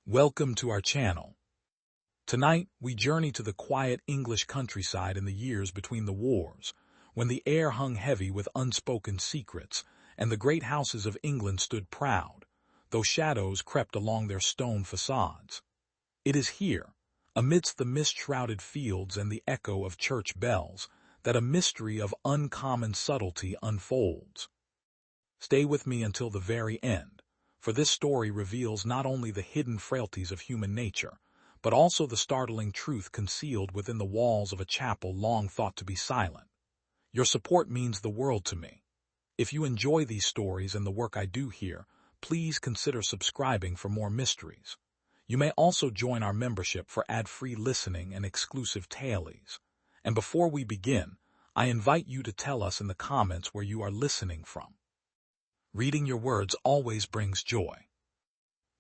Welcome to our channel. Tonight, we journey to the quiet English countryside in the years between the wars, when the air hung heavy with unspoken secrets, and the great houses of England stood proud, though shadows crept along their stone facades. It is here, amidst the mist-shrouded fields and the echo of church bells, that a mystery of uncommon subtlety unfolds. Stay with me until the very end, for this story reveals not only the hidden frailties of human nature, but also the startling truth concealed within the walls of a chapel long thought to be silent. Your support means the world to me. If you enjoy these stories and the work I do here, please consider subscribing for more mysteries. You may also join our membership for ad-free listening and exclusive tailies. And before we begin, I invite you to tell us in the comments where you are listening from. Reading your words always brings joy.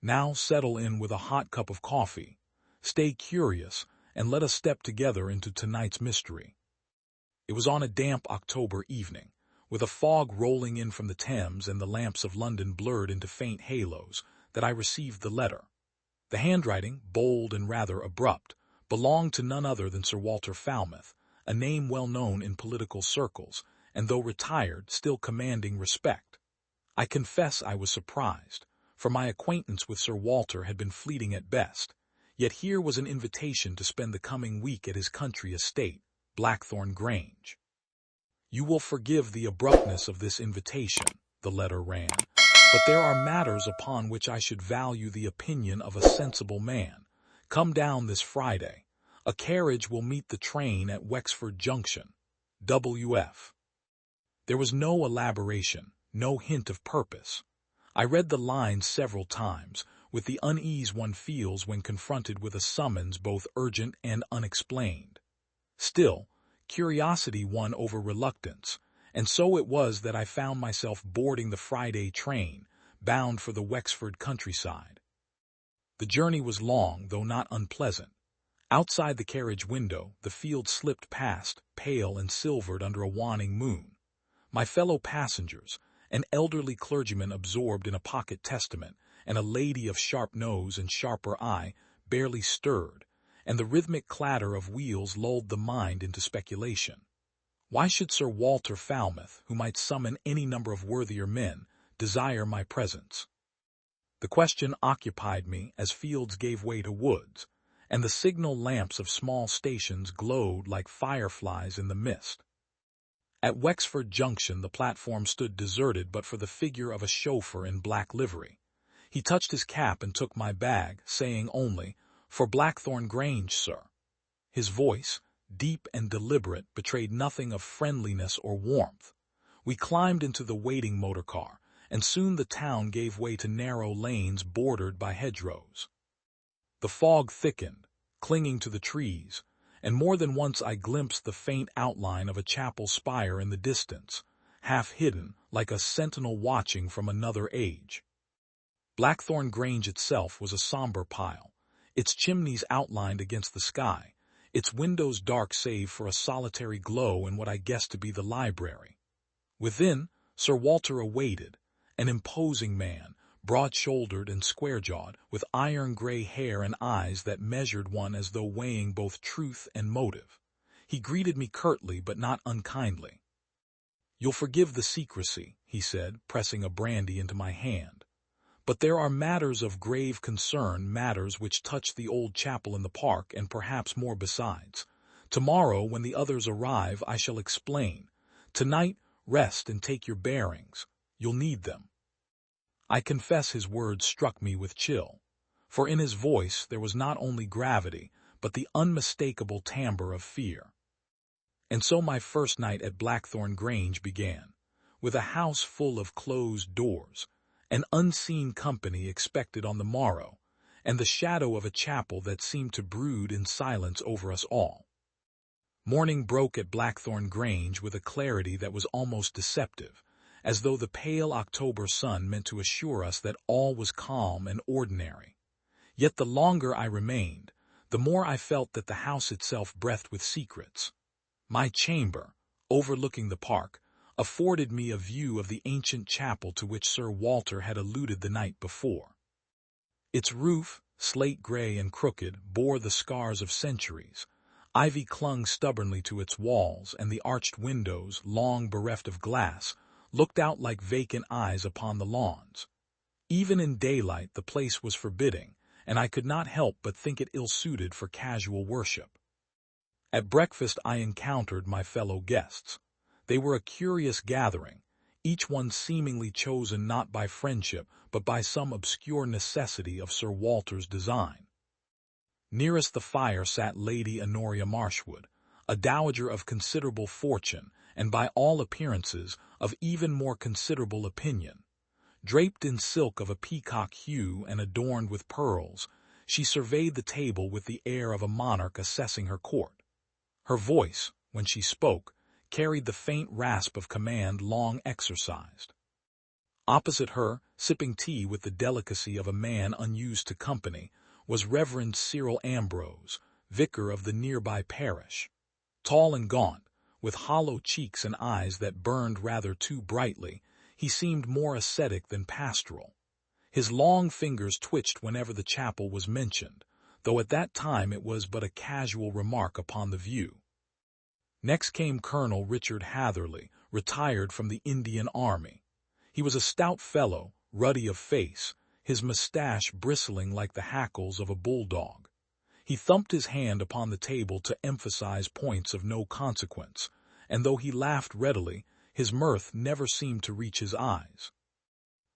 Now settle in with a hot cup of coffee, stay curious, and let us step together into tonight's mystery. It was on a damp October evening, with a fog rolling in from the Thames and the lamps of London blurred into faint halos, that I received the letter. The handwriting, bold and rather abrupt, belonged to none other than Sir Walter Falmouth, a name well known in political circles, and though retired, still commanding respect. I confess I was surprised, for my acquaintance with Sir Walter had been fleeting at best, yet here was an invitation to spend the coming week at his country estate, Blackthorn Grange. You will forgive the abruptness of this invitation, the letter ran, but there are matters upon which I should value the opinion of a sensible man. Come down this Friday. A carriage will meet the train at Wexford Junction. W.F. There was no elaboration, no hint of purpose. I read the lines several times, with the unease one feels when confronted with a summons both urgent and unexplained. Still, curiosity won over reluctance, and so it was that I found myself boarding the Friday train, bound for the Wexford countryside. The journey was long, though not unpleasant. Outside the carriage window, the field slipped past, pale and silvered under a waning moon. My fellow passengers, an elderly clergyman absorbed in a pocket testament, and a lady of sharp nose and sharper eye, barely stirred, and the rhythmic clatter of wheels lulled the mind into speculation. Why should Sir Walter Falmouth, who might summon any number of worthier men, desire my presence? The question occupied me as fields gave way to woods, and the signal lamps of small stations glowed like fireflies in the mist. At Wexford Junction the platform stood deserted but for the figure of a chauffeur in black livery. He touched his cap and took my bag, saying only, "For Blackthorn Grange, sir." His voice, deep and deliberate, betrayed nothing of friendliness or warmth. We climbed into the waiting motor car, and soon the town gave way to narrow lanes bordered by hedgerows. The fog thickened, clinging to the trees, and more than once I glimpsed the faint outline of a chapel spire in the distance, half hidden, like a sentinel watching from another age. Blackthorn Grange itself was a somber pile, its chimneys outlined against the sky, its windows dark save for a solitary glow in what I guessed to be the library. Within, Sir Walter awaited, an imposing man, broad-shouldered and square-jawed, with iron-gray hair and eyes that measured one as though weighing both truth and motive. He greeted me curtly but not unkindly. "You'll forgive the secrecy," he said, pressing a brandy into my hand. "But there are matters of grave concern, matters which touch the old chapel in the park and perhaps more besides. Tomorrow, when the others arrive, I shall explain. Tonight, rest and take your bearings. You'll need them." I confess his words struck me with chill, for in his voice there was not only gravity, but the unmistakable timbre of fear. And so my first night at Blackthorn Grange began, with a house full of closed doors, an unseen company expected on the morrow, and the shadow of a chapel that seemed to brood in silence over us all. Morning broke at Blackthorn Grange with a clarity that was almost deceptive, as though the pale October sun meant to assure us that all was calm and ordinary. Yet the longer I remained, the more I felt that the house itself breathed with secrets. My chamber, overlooking the park, afforded me a view of the ancient chapel to which Sir Walter had alluded the night before. Its roof, slate-gray and crooked, bore the scars of centuries. Ivy clung stubbornly to its walls, and the arched windows, long bereft of glass, looked out like vacant eyes upon the lawns. Even in daylight the place was forbidding, and I could not help but think it ill-suited for casual worship. At breakfast I encountered my fellow guests. They were a curious gathering, each one seemingly chosen not by friendship but by some obscure necessity of Sir Walter's design. Nearest the fire sat Lady Honoria Marshwood, a dowager of considerable fortune and by all appearances of even more considerable opinion. Draped in silk of a peacock hue and adorned with pearls, she surveyed the table with the air of a monarch assessing her court. Her voice, when she spoke, carried the faint rasp of command long exercised. Opposite her, sipping tea with the delicacy of a man unused to company, was Reverend Cyril Ambrose, vicar of the nearby parish. Tall and gaunt, with hollow cheeks and eyes that burned rather too brightly, he seemed more ascetic than pastoral. His long fingers twitched whenever the chapel was mentioned, though at that time it was but a casual remark upon the view. Next came Colonel Richard Hatherley, retired from the Indian Army. He was a stout fellow, ruddy of face, his mustache bristling like the hackles of a bulldog. He thumped his hand upon the table to emphasize points of no consequence, and though he laughed readily, his mirth never seemed to reach his eyes.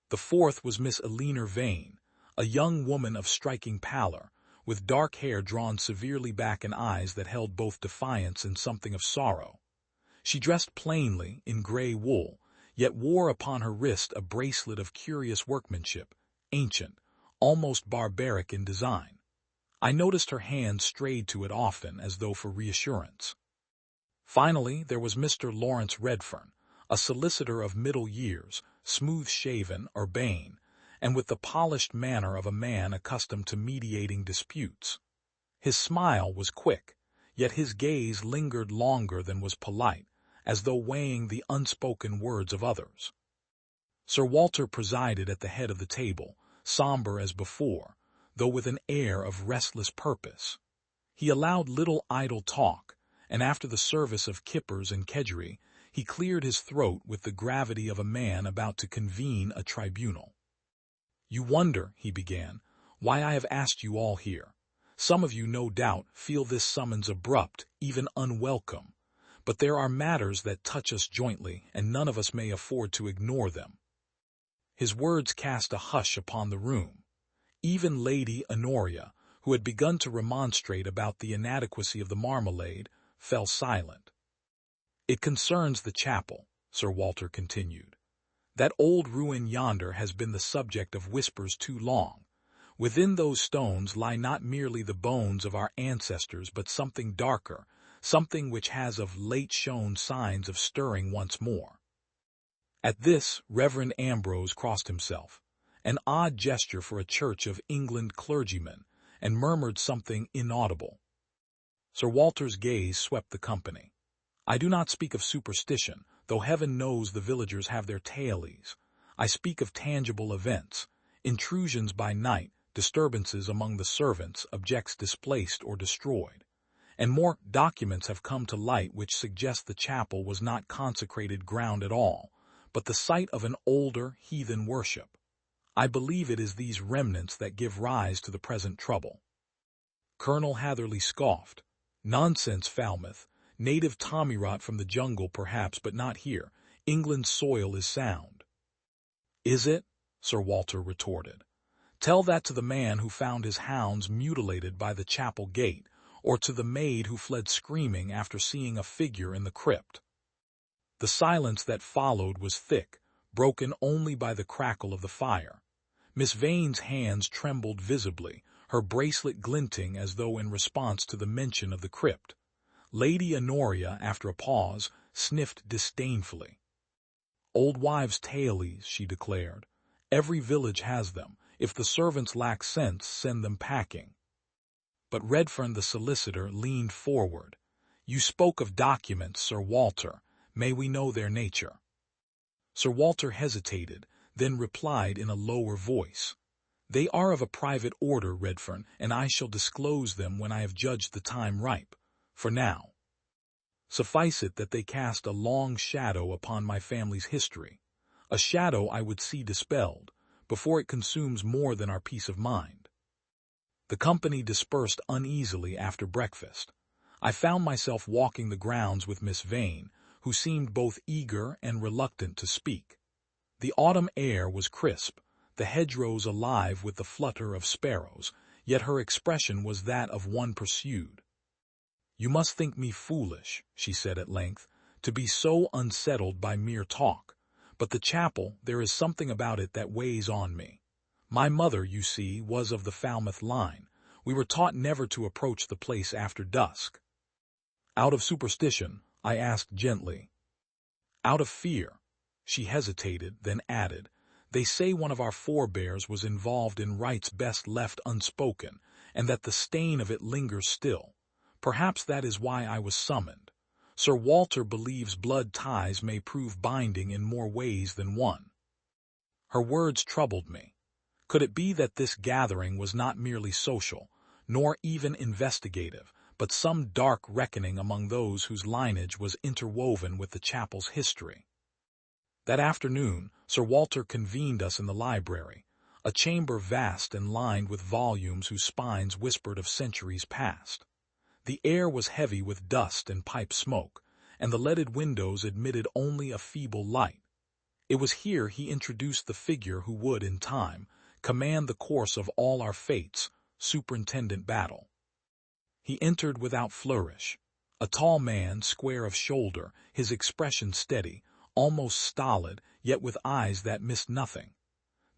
The fourth was Miss Eleanor Vane, a young woman of striking pallor, with dark hair drawn severely back and eyes that held both defiance and something of sorrow. She dressed plainly, in gray wool, yet wore upon her wrist a bracelet of curious workmanship, ancient, almost barbaric in design. I noticed her hand strayed to it often, as though for reassurance. Finally, there was Mr. Lawrence Redfern, a solicitor of middle years, smooth-shaven, urbane, and with the polished manner of a man accustomed to mediating disputes. His smile was quick, yet his gaze lingered longer than was polite, as though weighing the unspoken words of others. Sir Walter presided at the head of the table, somber as before, though with an air of restless purpose. He allowed little idle talk, and after the service of kippers and kedgeree, he cleared his throat with the gravity of a man about to convene a tribunal. "You wonder," he began, "why I have asked you all here. Some of you, no doubt, feel this summons abrupt, even unwelcome. But there are matters that touch us jointly, and none of us may afford to ignore them." His words cast a hush upon the room. Even Lady Honoria, who had begun to remonstrate about the inadequacy of the marmalade, fell silent. "It concerns the chapel," Sir Walter continued. "That old ruin yonder has been the subject of whispers too long. Within those stones lie not merely the bones of our ancestors, but something darker, something which has of late shown signs of stirring once more." At this, Reverend Ambrose crossed himself, an odd gesture for a Church of England clergyman, and murmured something inaudible. Sir Walter's gaze swept the company. "I do not speak of superstition, though heaven knows the villagers have their tailies. I speak of tangible events, intrusions by night, disturbances among the servants, objects displaced or destroyed. And more documents have come to light which suggest the chapel was not consecrated ground at all, but the site of an older heathen worship. I believe it is these remnants that give rise to the present trouble." Colonel Hatherley scoffed. "Nonsense, Falmouth. Native tommyrot from the jungle, perhaps, but not here. England's soil is sound." "Is it?" Sir Walter retorted. "Tell that to the man who found his hounds mutilated by the chapel gate, or to the maid who fled screaming after seeing a figure in the crypt." The silence that followed was thick, broken only by the crackle of the fire. Miss Vane's hands trembled visibly, her bracelet glinting as though in response to the mention of the crypt. Lady Honoria, after a pause, sniffed disdainfully. "Old wives' tailies," she declared. "Every village has them. If the servants lack sense, send them packing." But Redfern the solicitor leaned forward. "You spoke of documents, Sir Walter. May we know their nature?" Sir Walter hesitated, then replied in a lower voice. They are of a private order, Redfern, and I shall disclose them when I have judged the time ripe. For now, suffice it that they cast a long shadow upon my family's history, a shadow I would see dispelled, before it consumes more than our peace of mind. The company dispersed uneasily after breakfast. I found myself walking the grounds with Miss Vane, who seemed both eager and reluctant to speak. The autumn air was crisp, the hedgerows alive with the flutter of sparrows, yet her expression was that of one pursued. "You must think me foolish," she said at length, "to be so unsettled by mere talk, but the chapel, there is something about it that weighs on me. My mother, you see, was of the Falmouth line. We were taught never to approach the place after dusk." "Out of superstition?" I asked gently. "Out of fear." She hesitated, then added, "They say one of our forebears was involved in rites best left unspoken, and that the stain of it lingers still. Perhaps that is why I was summoned. Sir Walter believes blood ties may prove binding in more ways than one." Her words troubled me. Could it be that this gathering was not merely social, nor even investigative, but some dark reckoning among those whose lineage was interwoven with the chapel's history? That afternoon, Sir Walter convened us in the library, a chamber vast and lined with volumes whose spines whispered of centuries past. The air was heavy with dust and pipe smoke, and the leaded windows admitted only a feeble light. It was here he introduced the figure who would, in time, command the course of all our fates, Superintendent Battle. He entered without flourish. A tall man, square of shoulder, his expression steady, almost stolid, yet with eyes that missed nothing.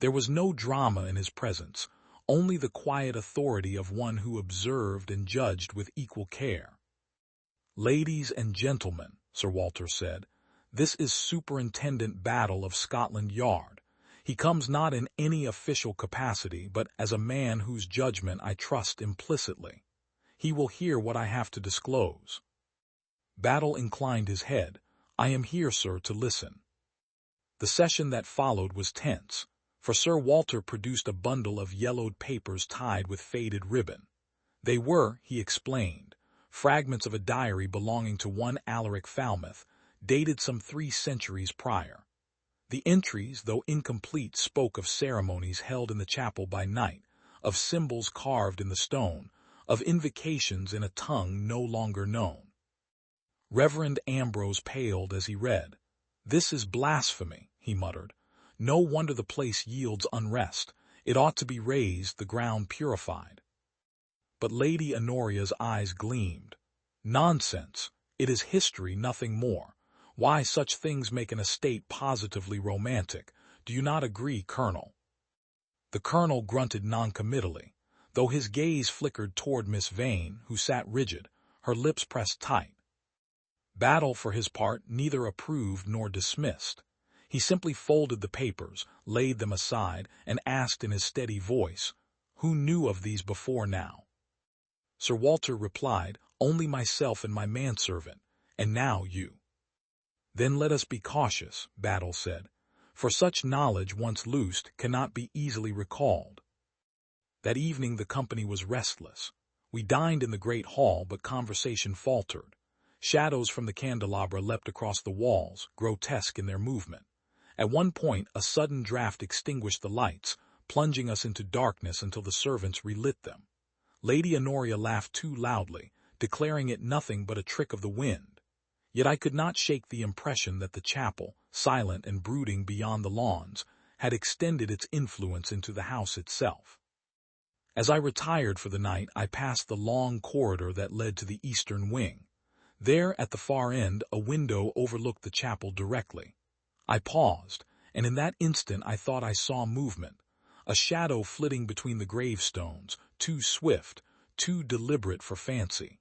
There was no drama in his presence, only the quiet authority of one who observed and judged with equal care. "Ladies and gentlemen," Sir Walter said, "this is Superintendent Battle of Scotland Yard. He comes not in any official capacity, but as a man whose judgment I trust implicitly. He will hear what I have to disclose." Battle inclined his head. "I am here, sir, to listen." The session that followed was tense, for Sir Walter produced a bundle of yellowed papers tied with faded ribbon. They were, he explained, fragments of a diary belonging to one Alaric Falmouth, dated some 3 centuries prior. The entries, though incomplete, spoke of ceremonies held in the chapel by night, of symbols carved in the stone, of invocations in a tongue no longer known. Reverend Ambrose paled as he read. "This is blasphemy," he muttered. "No wonder the place yields unrest. It ought to be razed, the ground purified." But Lady Honoria's eyes gleamed. "Nonsense! It is history, nothing more. Why, such things make an estate positively romantic. Do you not agree, Colonel?" The Colonel grunted noncommittally, though his gaze flickered toward Miss Vane, who sat rigid, her lips pressed tight. Battle, for his part, neither approved nor dismissed. He simply folded the papers, laid them aside, and asked in his steady voice, "Who knew of these before now?" Sir Walter replied, "Only myself and my manservant, and now you." "Then let us be cautious," Battle said, "for such knowledge once loosed cannot be easily recalled." That evening the company was restless. We dined in the great hall, but conversation faltered. Shadows from the candelabra leapt across the walls, grotesque in their movement. At one point a sudden draught extinguished the lights, plunging us into darkness until the servants relit them. Lady Honoria laughed too loudly, declaring it nothing but a trick of the wind. Yet I could not shake the impression that the chapel, silent and brooding beyond the lawns, had extended its influence into the house itself. As I retired for the night, I passed the long corridor that led to the eastern wing. There, at the far end, a window overlooked the chapel directly. I paused, and in that instant I thought I saw movement, a shadow flitting between the gravestones, too swift, too deliberate for fancy.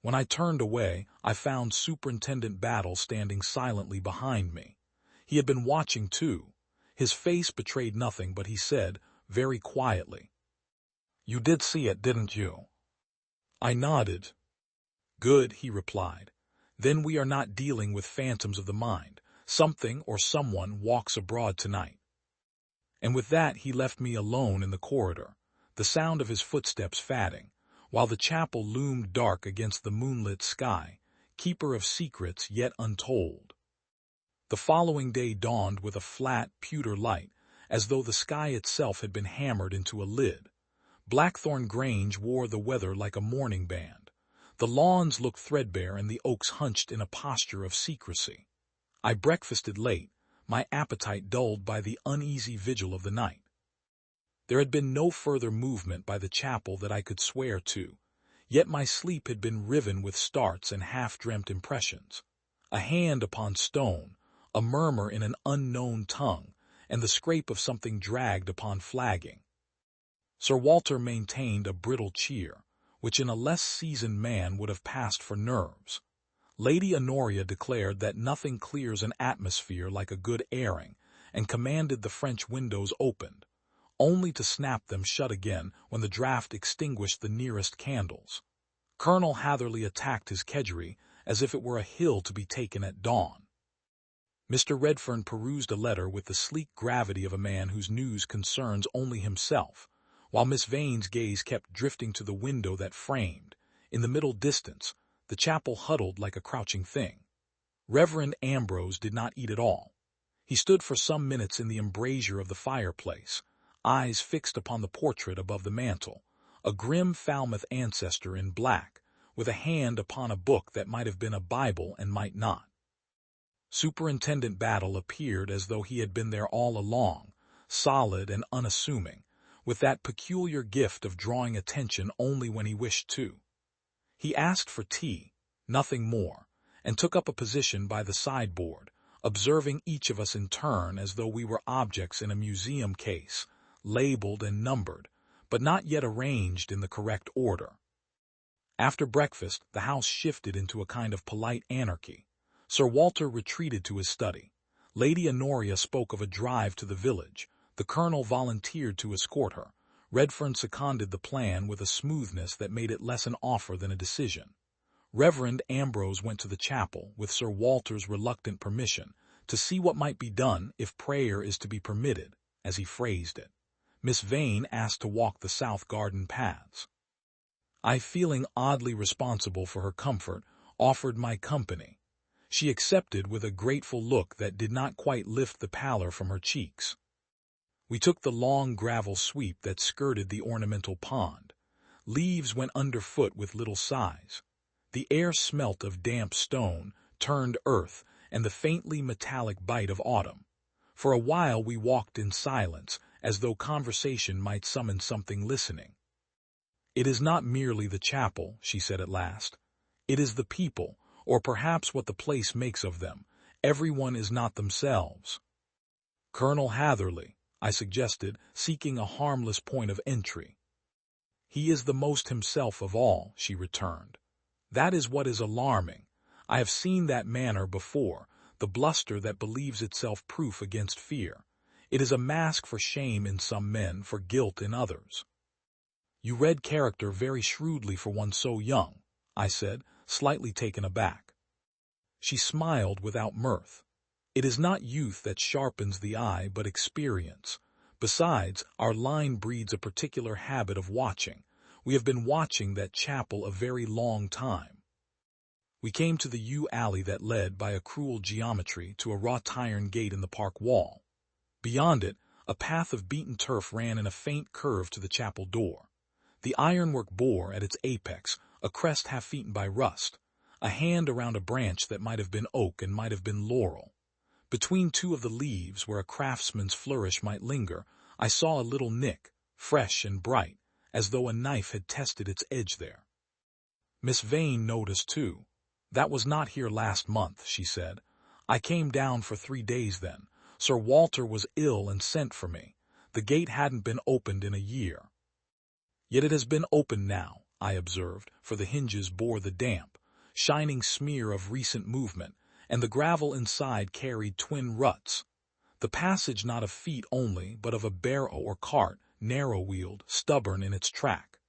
When I turned away, I found Superintendent Battle standing silently behind me. He had been watching too. His face betrayed nothing, but he said, very quietly, "You did see it, didn't you?" I nodded. "Good," he replied. "Then we are not dealing with phantoms of the mind. Something or someone walks abroad tonight." and with that he left me alone in the corridor, the sound of his footsteps fading, while the chapel loomed dark against the moonlit sky, keeper of secrets yet untold. The following day dawned with a flat, pewter light, as though the sky itself had been hammered into a lid. Blackthorn Grange wore the weather like a mourning band. The lawns looked threadbare and the oaks hunched in a posture of secrecy. I breakfasted late, my appetite dulled by the uneasy vigil of the night. There had been no further movement by the chapel that I could swear to, yet my sleep had been riven with starts and half-dreamt impressions. A hand upon stone, a murmur in an unknown tongue, and the scrape of something dragged upon flagging. Sir Walter maintained a brittle cheer, which in a less seasoned man would have passed for nerves. Lady Honoria declared that nothing clears an atmosphere like a good airing, and commanded the French windows opened, only to snap them shut again when the draught extinguished the nearest candles. Colonel Hatherley attacked his kedgeree as if it were a hill to be taken at dawn. Mr. Redfern perused a letter with the sleek gravity of a man whose news concerns only himself, while Miss Vane's gaze kept drifting to the window that framed, in the middle distance, the chapel huddled like a crouching thing. Reverend Ambrose did not eat at all. He stood for some minutes in the embrasure of the fireplace, eyes fixed upon the portrait above the mantel, a grim Falmouth ancestor in black, with a hand upon a book that might have been a Bible and might not. Superintendent Battle appeared as though he had been there all along, solid and unassuming, with that peculiar gift of drawing attention only when he wished to. He asked for tea, nothing more, and took up a position by the sideboard, observing each of us in turn as though we were objects in a museum case, labeled and numbered, but not yet arranged in the correct order. After breakfast, the house shifted into a kind of polite anarchy. Sir Walter retreated to his study. Lady Honoria spoke of a drive to the village. The colonel volunteered to escort her. Redfern seconded the plan with a smoothness that made it less an offer than a decision. Reverend Ambrose went to the chapel, with Sir Walter's reluctant permission, to see what might be done if prayer is to be permitted, as he phrased it. Miss Vane asked to walk the south garden paths. I, feeling oddly responsible for her comfort, offered my company. She accepted with a grateful look that did not quite lift the pallor from her cheeks. We took the long gravel sweep that skirted the ornamental pond. Leaves went underfoot with little sighs. The air smelt of damp stone, turned earth, and the faintly metallic bite of autumn. For a while we walked in silence, as though conversation might summon something listening. "It is not merely the chapel," she said at last. "It is the people, or perhaps what the place makes of them. Everyone is not themselves." "Colonel Hatherley," I suggested, seeking a harmless point of entry. "He is the most himself of all," she returned. "That is what is alarming. I have seen that manner before, the bluster that believes itself proof against fear. It is a mask for shame in some men, for guilt in others." "You read character very shrewdly for one so young," I said, slightly taken aback. She smiled without mirth. "It is not youth that sharpens the eye, but experience. Besides, our line breeds a particular habit of watching. We have been watching that chapel a very long time." We came to the yew alley that led, by a cruel geometry, to a wrought iron gate in the park wall. Beyond it, a path of beaten turf ran in a faint curve to the chapel door. The ironwork bore, at its apex, a crest half-eaten by rust, a hand around a branch that might have been oak and might have been laurel. Between two of the leaves, where a craftsman's flourish might linger, I saw a little nick, fresh and bright, as though a knife had tested its edge there. Miss Vane noticed too. "That was not here last month," she said. "I came down for 3 days then. Sir Walter was ill and sent for me. The gate hadn't been opened in a year." "Yet it has been opened now," I observed, for the hinges bore the damp, shining smear of recent movement, and the gravel inside carried twin ruts. The passage not of feet only, but of a barrow or cart, narrow-wheeled, stubborn in its track.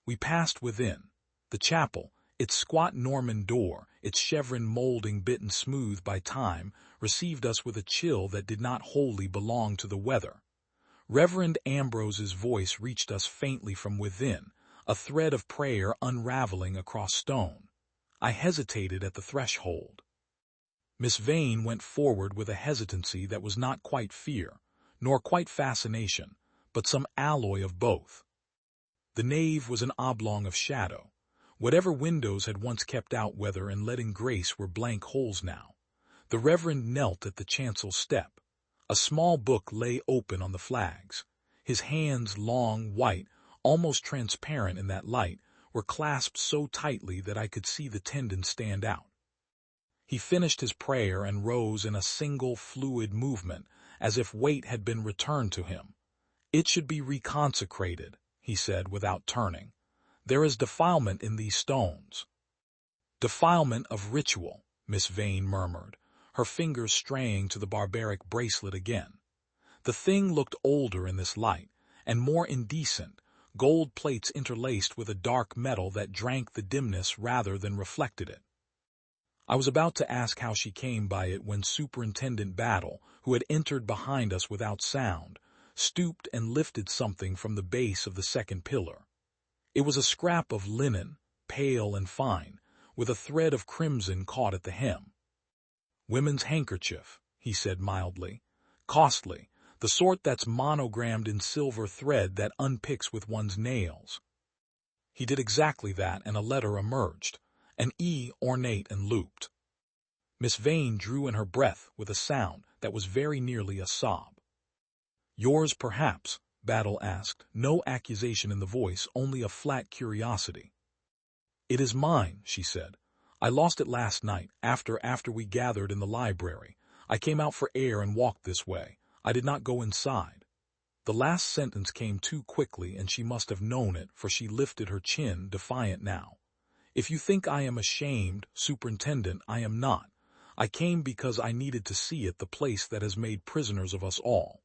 We passed within. The chapel, its squat Norman door, its chevron molding bitten smooth by time, received us with a chill that did not wholly belong to the weather. Reverend Ambrose's voice reached us faintly from within, a thread of prayer unraveling across stone. I hesitated at the threshold. Miss Vane went forward with a hesitancy that was not quite fear, nor quite fascination, but some alloy of both. The nave was an oblong of shadow. Whatever windows had once kept out weather and let in grace were blank holes now. The Reverend knelt at the chancel step. A small book lay open on the flags. His hands, long, white, almost transparent in that light, were clasped so tightly that I could see the tendons stand out. He finished his prayer and rose in a single fluid movement, as if weight had been returned to him. "It should be reconsecrated," he said without turning. "There is defilement in these stones." "Defilement of ritual," Miss Vane murmured, her fingers straying to the barbaric bracelet again. The thing looked older in this light, and more indecent, gold plates interlaced with a dark metal that drank the dimness rather than reflected it. I was about to ask how she came by it when Superintendent Battle, who had entered behind us without sound, stooped and lifted something from the base of the second pillar. It was a scrap of linen, pale and fine, with a thread of crimson caught at the hem. "Women's handkerchief," he said mildly. "Costly, the sort that's monogrammed in silver thread that unpicks with one's nails." He did exactly that, and a letter emerged, an E ornate and looped. Miss Vane drew in her breath with a sound that was very nearly a sob. "Yours, perhaps?" Battle asked, no accusation in the voice, only a flat curiosity. "It is mine," she said. "I lost it last night, after we gathered in the library. I came out for air and walked this way. I did not go inside." The last sentence came too quickly, and she must have known it, for she lifted her chin, defiant now. "If you think I am ashamed, Superintendent, I am not. I came because I needed to see it, the place that has made prisoners of us all."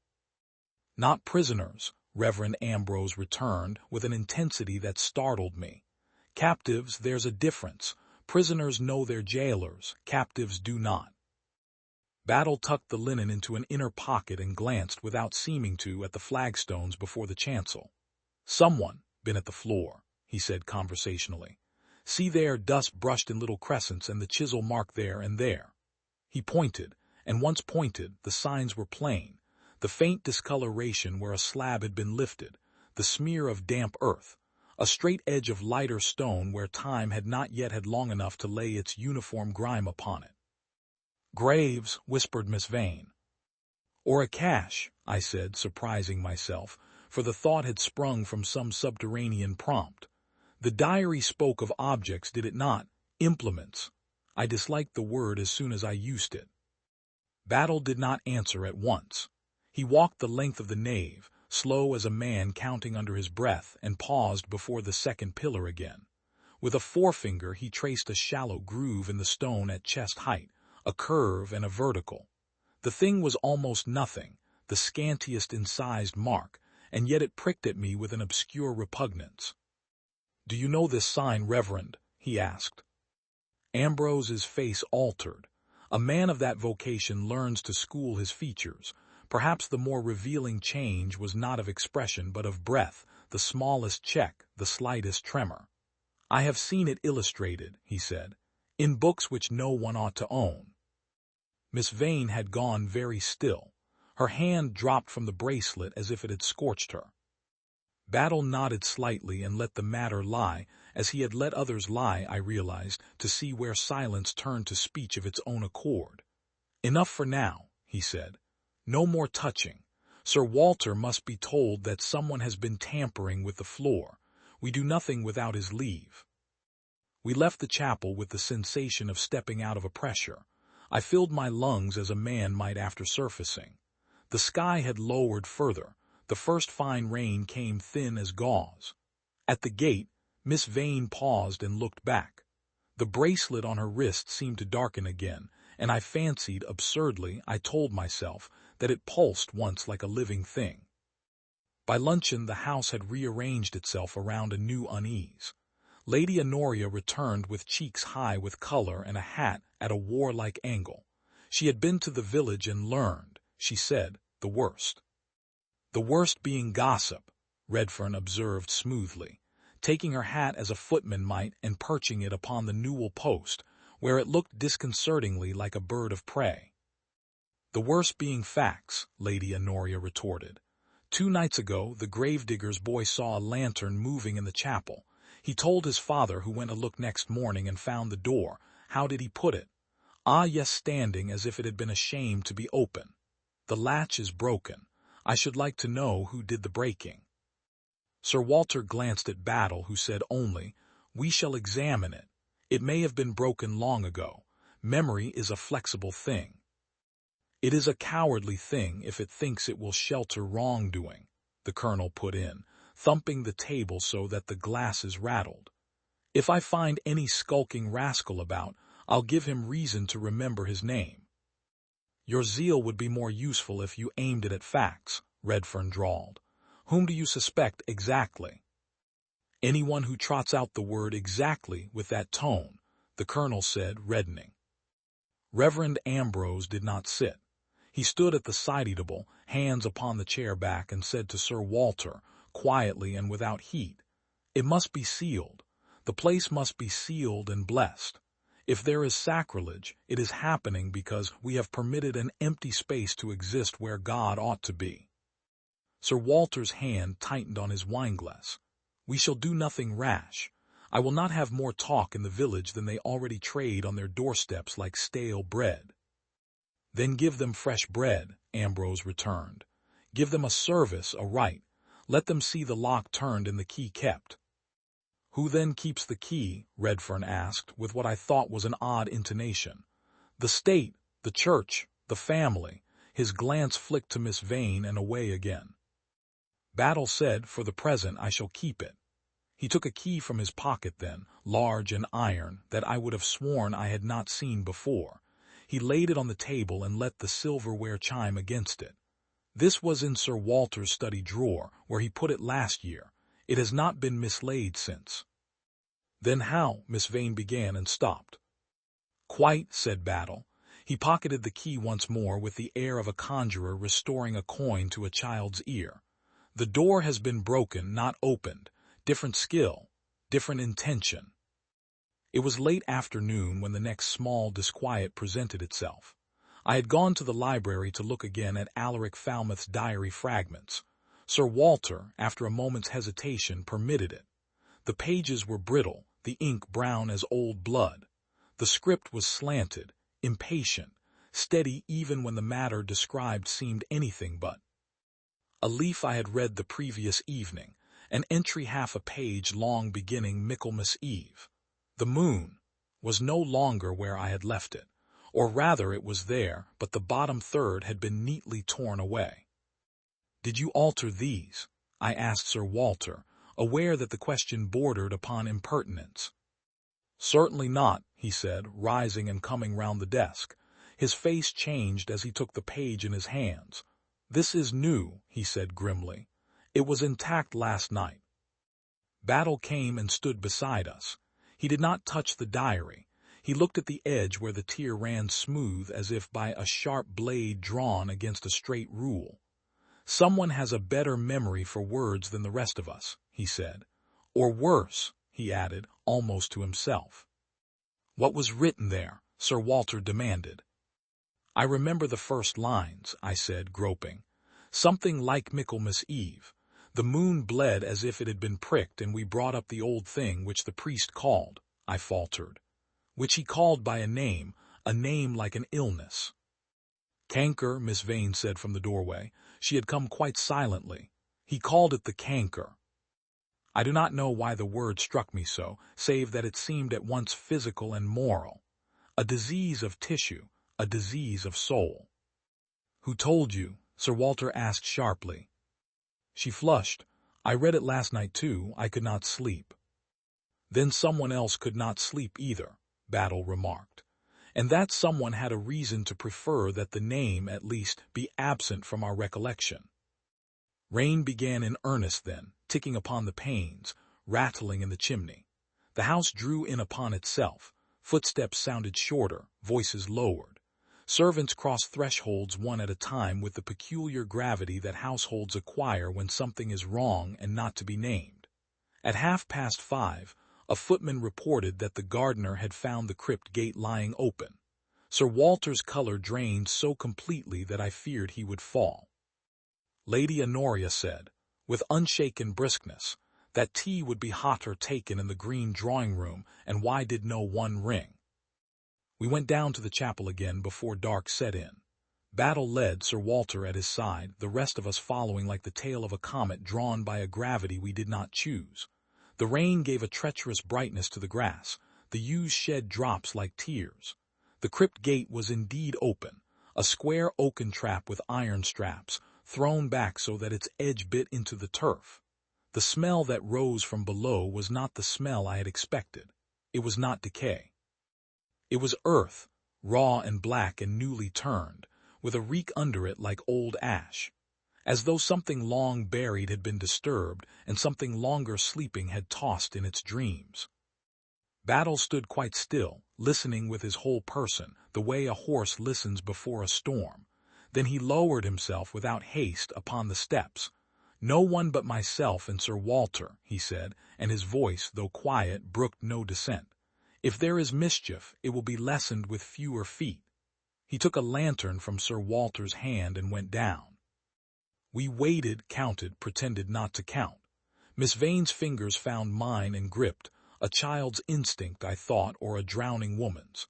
"Not prisoners," Reverend Ambrose returned, with an intensity that startled me. "Captives, there's a difference. Prisoners know their jailers, captives do not." Battle tucked the linen into an inner pocket and glanced, without seeming to, at the flagstones before the chancel. "Someone been at the floor," he said conversationally. "See there, dust brushed in little crescents, and the chisel mark there and there." He pointed, and once pointed, the signs were plain. The faint discoloration where a slab had been lifted, the smear of damp earth, a straight edge of lighter stone where time had not yet had long enough to lay its uniform grime upon it. "Graves," whispered Miss Vane. "Or a cache," I said, surprising myself, for the thought had sprung from some subterranean prompt. The diary spoke of objects, did it not? Implements. I disliked the word as soon as I used it. Battle did not answer at once. He walked the length of the nave, slow as a man counting under his breath, and paused before the second pillar again. With a forefinger he traced a shallow groove in the stone at chest height, a curve and a vertical. The thing was almost nothing, the scantiest incised mark, and yet it pricked at me with an obscure repugnance. "Do you know this sign, Reverend?" he asked. Ambrose's face altered. A man of that vocation learns to school his features. Perhaps the more revealing change was not of expression but of breath, the smallest check, the slightest tremor. "I have seen it illustrated," he said, "in books which no one ought to own." Miss Vane had gone very still. Her hand dropped from the bracelet as if it had scorched her. Battle nodded slightly and let the matter lie, as he had let others lie, I realized, to see where silence turned to speech of its own accord. "Enough for now," he said. "No more touching. Sir Walter must be told that someone has been tampering with the floor. We do nothing without his leave." We left the chapel with the sensation of stepping out of a pressure. I filled my lungs as a man might after surfacing. The sky had lowered further. The first fine rain came thin as gauze. At the gate, Miss Vane paused and looked back. The bracelet on her wrist seemed to darken again, and I fancied, absurdly, I told myself, that it pulsed once like a living thing. By luncheon the house had rearranged itself around a new unease. Lady Honoria returned with cheeks high with color and a hat at a warlike angle. She had been to the village and learned, she said, the worst. The worst being gossip, Redfern observed smoothly, taking her hat as a footman might and perching it upon the newel post, where it looked disconcertingly like a bird of prey. The worst being facts, Lady Honoria retorted. 2 nights ago, the gravedigger's boy saw a lantern moving in the chapel. He told his father, who went a look next morning and found the door. How did he put it? Ah, yes, standing as if it had been ashamed to be open. The latch is broken. I should like to know who did the breaking. Sir Walter glanced at Battle, who said only, "We shall examine it. It may have been broken long ago. Memory is a flexible thing." "It is a cowardly thing if it thinks it will shelter wrongdoing," the colonel put in, thumping the table so that the glasses rattled. "If I find any skulking rascal about, I'll give him reason to remember his name." "Your zeal would be more useful if you aimed it at facts," Redfern drawled. "Whom do you suspect exactly?" "Anyone who trots out the word exactly with that tone," the colonel said, reddening. Reverend Ambrose did not sit. He stood at the side-table, hands upon the chair back, and said to Sir Walter, quietly and without heat, "It must be sealed. The place must be sealed and blessed. If there is sacrilege, it is happening because we have permitted an empty space to exist where God ought to be." Sir Walter's hand tightened on his wineglass. "We shall do nothing rash. I will not have more talk in the village than they already trade on their doorsteps like stale bread." "Then give them fresh bread," Ambrose returned. "Give them a service, a rite. Let them see the lock turned and the key kept." "Who then keeps the key?" Redfern asked, with what I thought was an odd intonation. "The state, the church, the family." His glance flicked to Miss Vane and away again. Battle said, "For the present I shall keep it." He took a key from his pocket then, large and iron, that I would have sworn I had not seen before. He laid it on the table and let the silverware chime against it. "This was in Sir Walter's study drawer, where he put it last year. It has not been mislaid since." "Then how?" Miss Vane began and stopped. "Quite," said Battle. He pocketed the key once more with the air of a conjurer restoring a coin to a child's ear. "The door has been broken, not opened. Different skill, different intention." It was late afternoon when the next small disquiet presented itself. I had gone to the library to look again at Alaric Falmouth's diary fragments. Sir Walter, after a moment's hesitation, permitted it. The pages were brittle, the ink brown as old blood. The script was slanted, impatient, steady even when the matter described seemed anything but. A leaf I had read the previous evening, an entry half a page long beginning Michaelmas Eve. The moon was no longer where I had left it, or rather it was there, but the bottom third had been neatly torn away. "Did you alter these?" I asked Sir Walter, aware that the question bordered upon impertinence. "Certainly not," he said, rising and coming round the desk. His face changed as he took the page in his hands. "This is new," he said grimly. "It was intact last night." Battle came and stood beside us. He did not touch the diary. He looked at the edge where the tear ran smooth as if by a sharp blade drawn against a straight rule. "Someone has a better memory for words than the rest of us," he said. "Or worse," he added, almost to himself. "What was written there?" Sir Walter demanded. "I remember the first lines," I said, groping. "Something like Michaelmas Eve. The moon bled as if it had been pricked, and we brought up the old thing which the priest called," I faltered. "Which he called by a name like an illness." "Canker," Miss Vane said from the doorway. She had come quite silently. "He called it the canker." I do not know why the word struck me so, save that it seemed at once physical and moral. A disease of tissue, a disease of soul. "Who told you?" Sir Walter asked sharply. She flushed. "I read it last night too. I could not sleep." "Then someone else could not sleep either," Battle remarked. "And that someone had a reason to prefer that the name, at least, be absent from our recollection." Rain began in earnest then, ticking upon the panes, rattling in the chimney. The house drew in upon itself. Footsteps sounded shorter, voices lowered. Servants cross thresholds one at a time with the peculiar gravity that households acquire when something is wrong and not to be named. At 5:30, a footman reported that the gardener had found the crypt gate lying open. Sir Walter's color drained so completely that I feared he would fall. Lady Honoria said, with unshaken briskness, that tea would be hotter taken in the green drawing-room, and why did no one ring? We went down to the chapel again before dark set in. Battle led, Sir Walter at his side, the rest of us following like the tail of a comet drawn by a gravity we did not choose. The rain gave a treacherous brightness to the grass. The yews shed drops like tears. The crypt gate was indeed open, a square oaken trap with iron straps, thrown back so that its edge bit into the turf. The smell that rose from below was not the smell I had expected. It was not decay. It was earth, raw and black and newly turned, with a reek under it like old ash, as though something long buried had been disturbed and something longer sleeping had tossed in its dreams. Battle stood quite still, listening with his whole person, the way a horse listens before a storm. Then he lowered himself without haste upon the steps. "No one but myself and Sir Walter," he said, and his voice, though quiet, brooked no dissent. "If there is mischief, it will be lessened with fewer feet." He took a lantern from Sir Walter's hand and went down. We waited, counted, pretended not to count. Miss Vane's fingers found mine and gripped, a child's instinct, I thought, or a drowning woman's.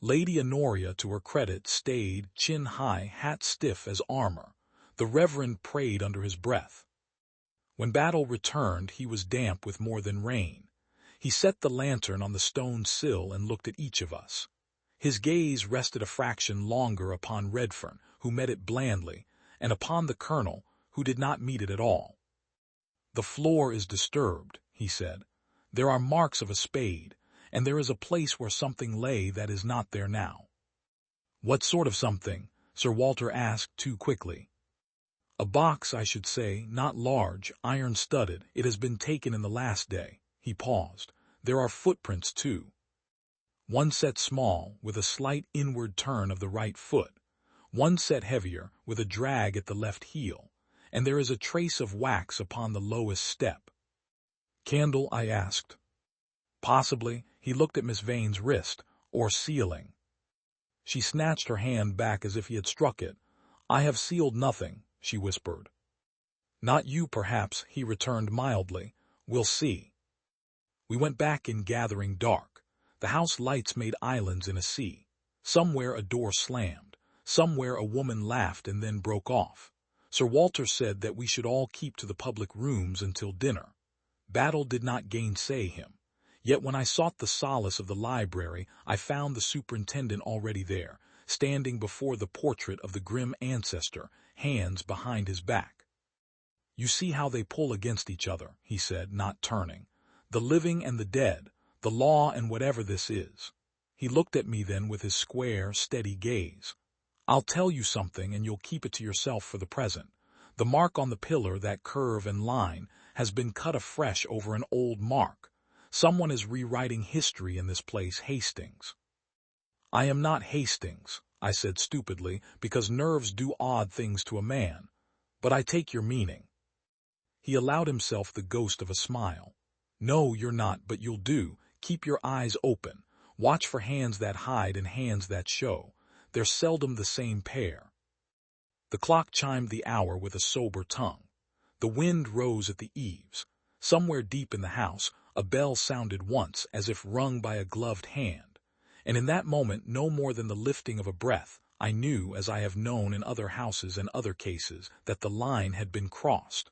Lady Honoria, to her credit, stayed, chin high, hat stiff as armor. The Reverend prayed under his breath. When Battle returned, he was damp with more than rain. He set the lantern on the stone sill and looked at each of us. His gaze rested a fraction longer upon Redfern, who met it blandly, and upon the Colonel, who did not meet it at all. "The floor is disturbed," he said. "There are marks of a spade, and there is a place where something lay that is not there now." "What sort of something?" Sir Walter asked too quickly. "A box, I should say, not large, iron-studded. It has been taken in the last day." He paused. "There are footprints, too. One set small, with a slight inward turn of the right foot. One set heavier, with a drag at the left heel. And there is a trace of wax upon the lowest step." "Candle?" I asked. "Possibly." He looked at Miss Vane's wrist. "Or sealing." She snatched her hand back as if he had struck it. "I have sealed nothing," she whispered. "Not you, perhaps," he returned mildly. "We'll see." We went back in gathering dark. The house lights made islands in a sea. Somewhere a door slammed. Somewhere a woman laughed and then broke off. Sir Walter said that we should all keep to the public rooms until dinner. Battle did not gainsay him. Yet when I sought the solace of the library, I found the superintendent already there, standing before the portrait of the grim ancestor, hands behind his back. "You see how they pull against each other," he said, not turning. "The living and the dead, the law and whatever this is." He looked at me then with his square, steady gaze. "I'll tell you something, and you'll keep it to yourself for the present. The mark on the pillar, that curve and line, has been cut afresh over an old mark. Someone is rewriting history in this place, Hastings." "I am not Hastings," I said stupidly, because nerves do odd things to a man. "But I take your meaning." He allowed himself the ghost of a smile. "No, you're not, but you'll do. Keep your eyes open. Watch for hands that hide and hands that show. They're seldom the same pair." The clock chimed the hour with a sober tongue. The wind rose at the eaves. Somewhere deep in the house, a bell sounded once, as if rung by a gloved hand. And in that moment, no more than the lifting of a breath, I knew, as I have known in other houses and other cases, that the line had been crossed.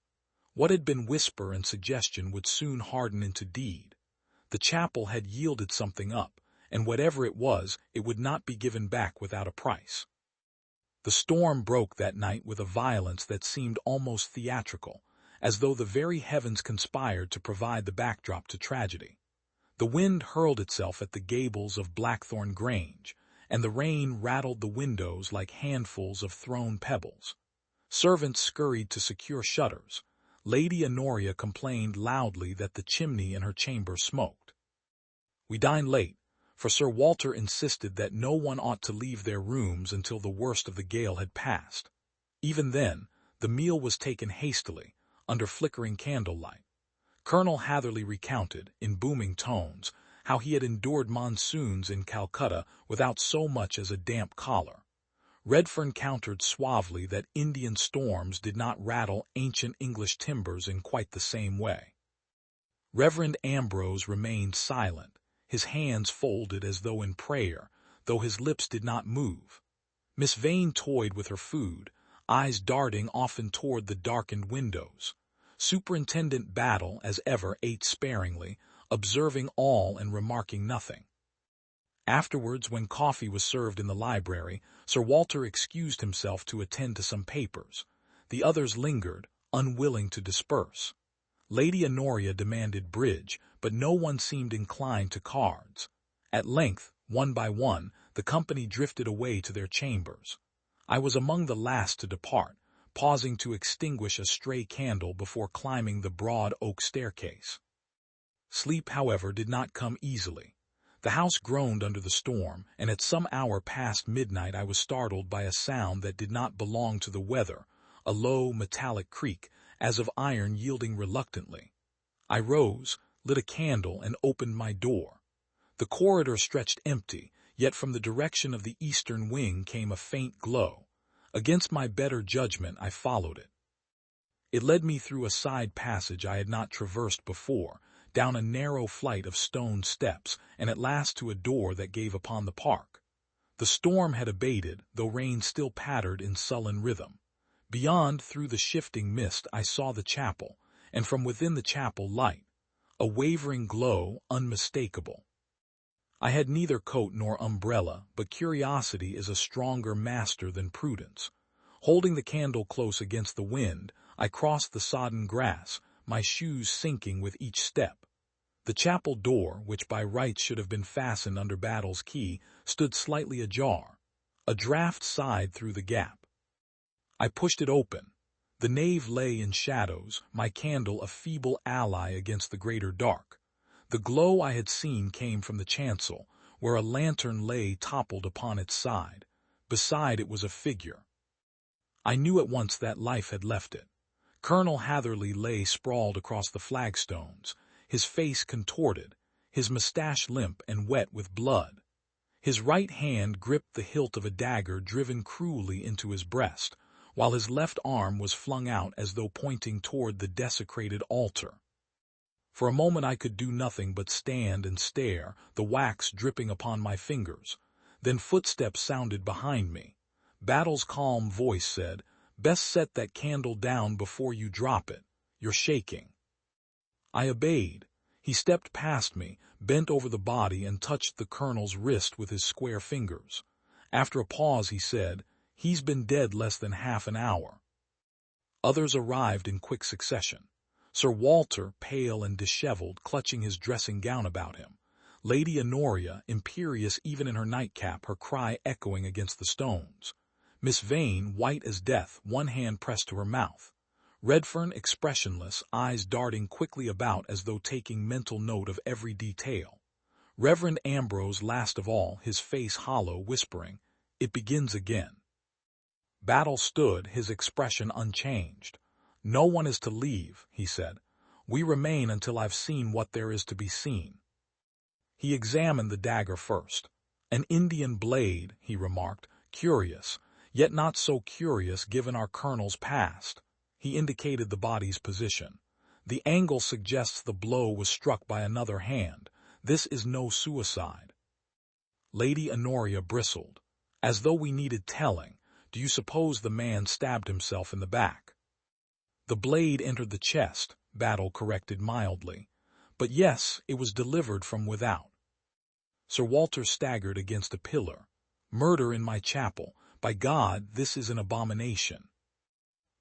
What had been whisper and suggestion would soon harden into deed. The chapel had yielded something up, and whatever it was, it would not be given back without a price. The storm broke that night with a violence that seemed almost theatrical, as though the very heavens conspired to provide the backdrop to tragedy. The wind hurled itself at the gables of Blackthorn Grange, and the rain rattled the windows like handfuls of thrown pebbles. Servants scurried to secure shutters. Lady Honoria complained loudly that the chimney in her chamber smoked. We dined late. for Sir Walter insisted that no one ought to leave their rooms until the worst of the gale had passed. Even then, the meal was taken hastily, under flickering candlelight. Colonel Hatherley recounted, in booming tones, how he had endured monsoons in Calcutta without so much as a damp collar. Redfern countered suavely that Indian storms did not rattle ancient English timbers in quite the same way. Reverend Ambrose remained silent, his hands folded as though in prayer, though his lips did not move. Miss Vane toyed with her food, eyes darting often toward the darkened windows. Superintendent Battle, as ever, ate sparingly, observing all and remarking nothing. Afterwards, when coffee was served in the library, Sir Walter excused himself to attend to some papers. The others lingered, unwilling to disperse. Lady Honoria demanded bridge, but no one seemed inclined to cards. At length, one by one, the company drifted away to their chambers. I was among the last to depart, pausing to extinguish a stray candle before climbing the broad oak staircase. Sleep, however, did not come easily. The house groaned under the storm, and at some hour past midnight I was startled by a sound that did not belong to the weather, a low, metallic creak, as of iron yielding reluctantly. I rose, lit a candle, and opened my door. The corridor stretched empty, yet from the direction of the eastern wing came a faint glow. Against my better judgment I followed it. It led me through a side passage I had not traversed before, down a narrow flight of stone steps, and at last to a door that gave upon the park. The storm had abated, though rain still pattered in sullen rhythm. Beyond, through the shifting mist, I saw the chapel, and from within the chapel light, a wavering glow unmistakable. I had neither coat nor umbrella, but curiosity is a stronger master than prudence. Holding the candle close against the wind, I crossed the sodden grass, my shoes sinking with each step. The chapel door, which by rights should have been fastened under Battle's key, stood slightly ajar. A draught sighed through the gap. I pushed it open. The nave lay in shadows, my candle a feeble ally against the greater dark. The glow I had seen came from the chancel, where a lantern lay toppled upon its side. Beside it was a figure. I knew at once that life had left it. Colonel Hatherley lay sprawled across the flagstones, his face contorted, his mustache limp and wet with blood. His right hand gripped the hilt of a dagger driven cruelly into his breast, while his left arm was flung out as though pointing toward the desecrated altar. For a moment I could do nothing but stand and stare, the wax dripping upon my fingers. Then footsteps sounded behind me. Battle's calm voice said, "Best set that candle down before you drop it. You're shaking." I obeyed. He stepped past me, bent over the body, and touched the colonel's wrist with his square fingers. After a pause he said, "He's been dead less than half an hour." Others arrived in quick succession. Sir Walter, pale and disheveled, clutching his dressing gown about him. Lady Honoria, imperious even in her nightcap, her cry echoing against the stones. Miss Vane, white as death, one hand pressed to her mouth. Redfern, expressionless, eyes darting quickly about as though taking mental note of every detail. Reverend Ambrose last of all, his face hollow, whispering, "It begins again." Battle stood, his expression unchanged. "No one is to leave," he said. "We remain until I've seen what there is to be seen." He examined the dagger first. "An Indian blade," he remarked, "curious, yet not so curious given our colonel's past." He indicated the body's position. "The angle suggests the blow was struck by another hand. This is no suicide." Lady Honoria bristled. "As though we needed telling. Do you suppose the man stabbed himself in the back?" "The blade entered the chest," Battle corrected mildly. "But yes, it was delivered from without." Sir Walter staggered against a pillar. "Murder in my chapel. By God, this is an abomination."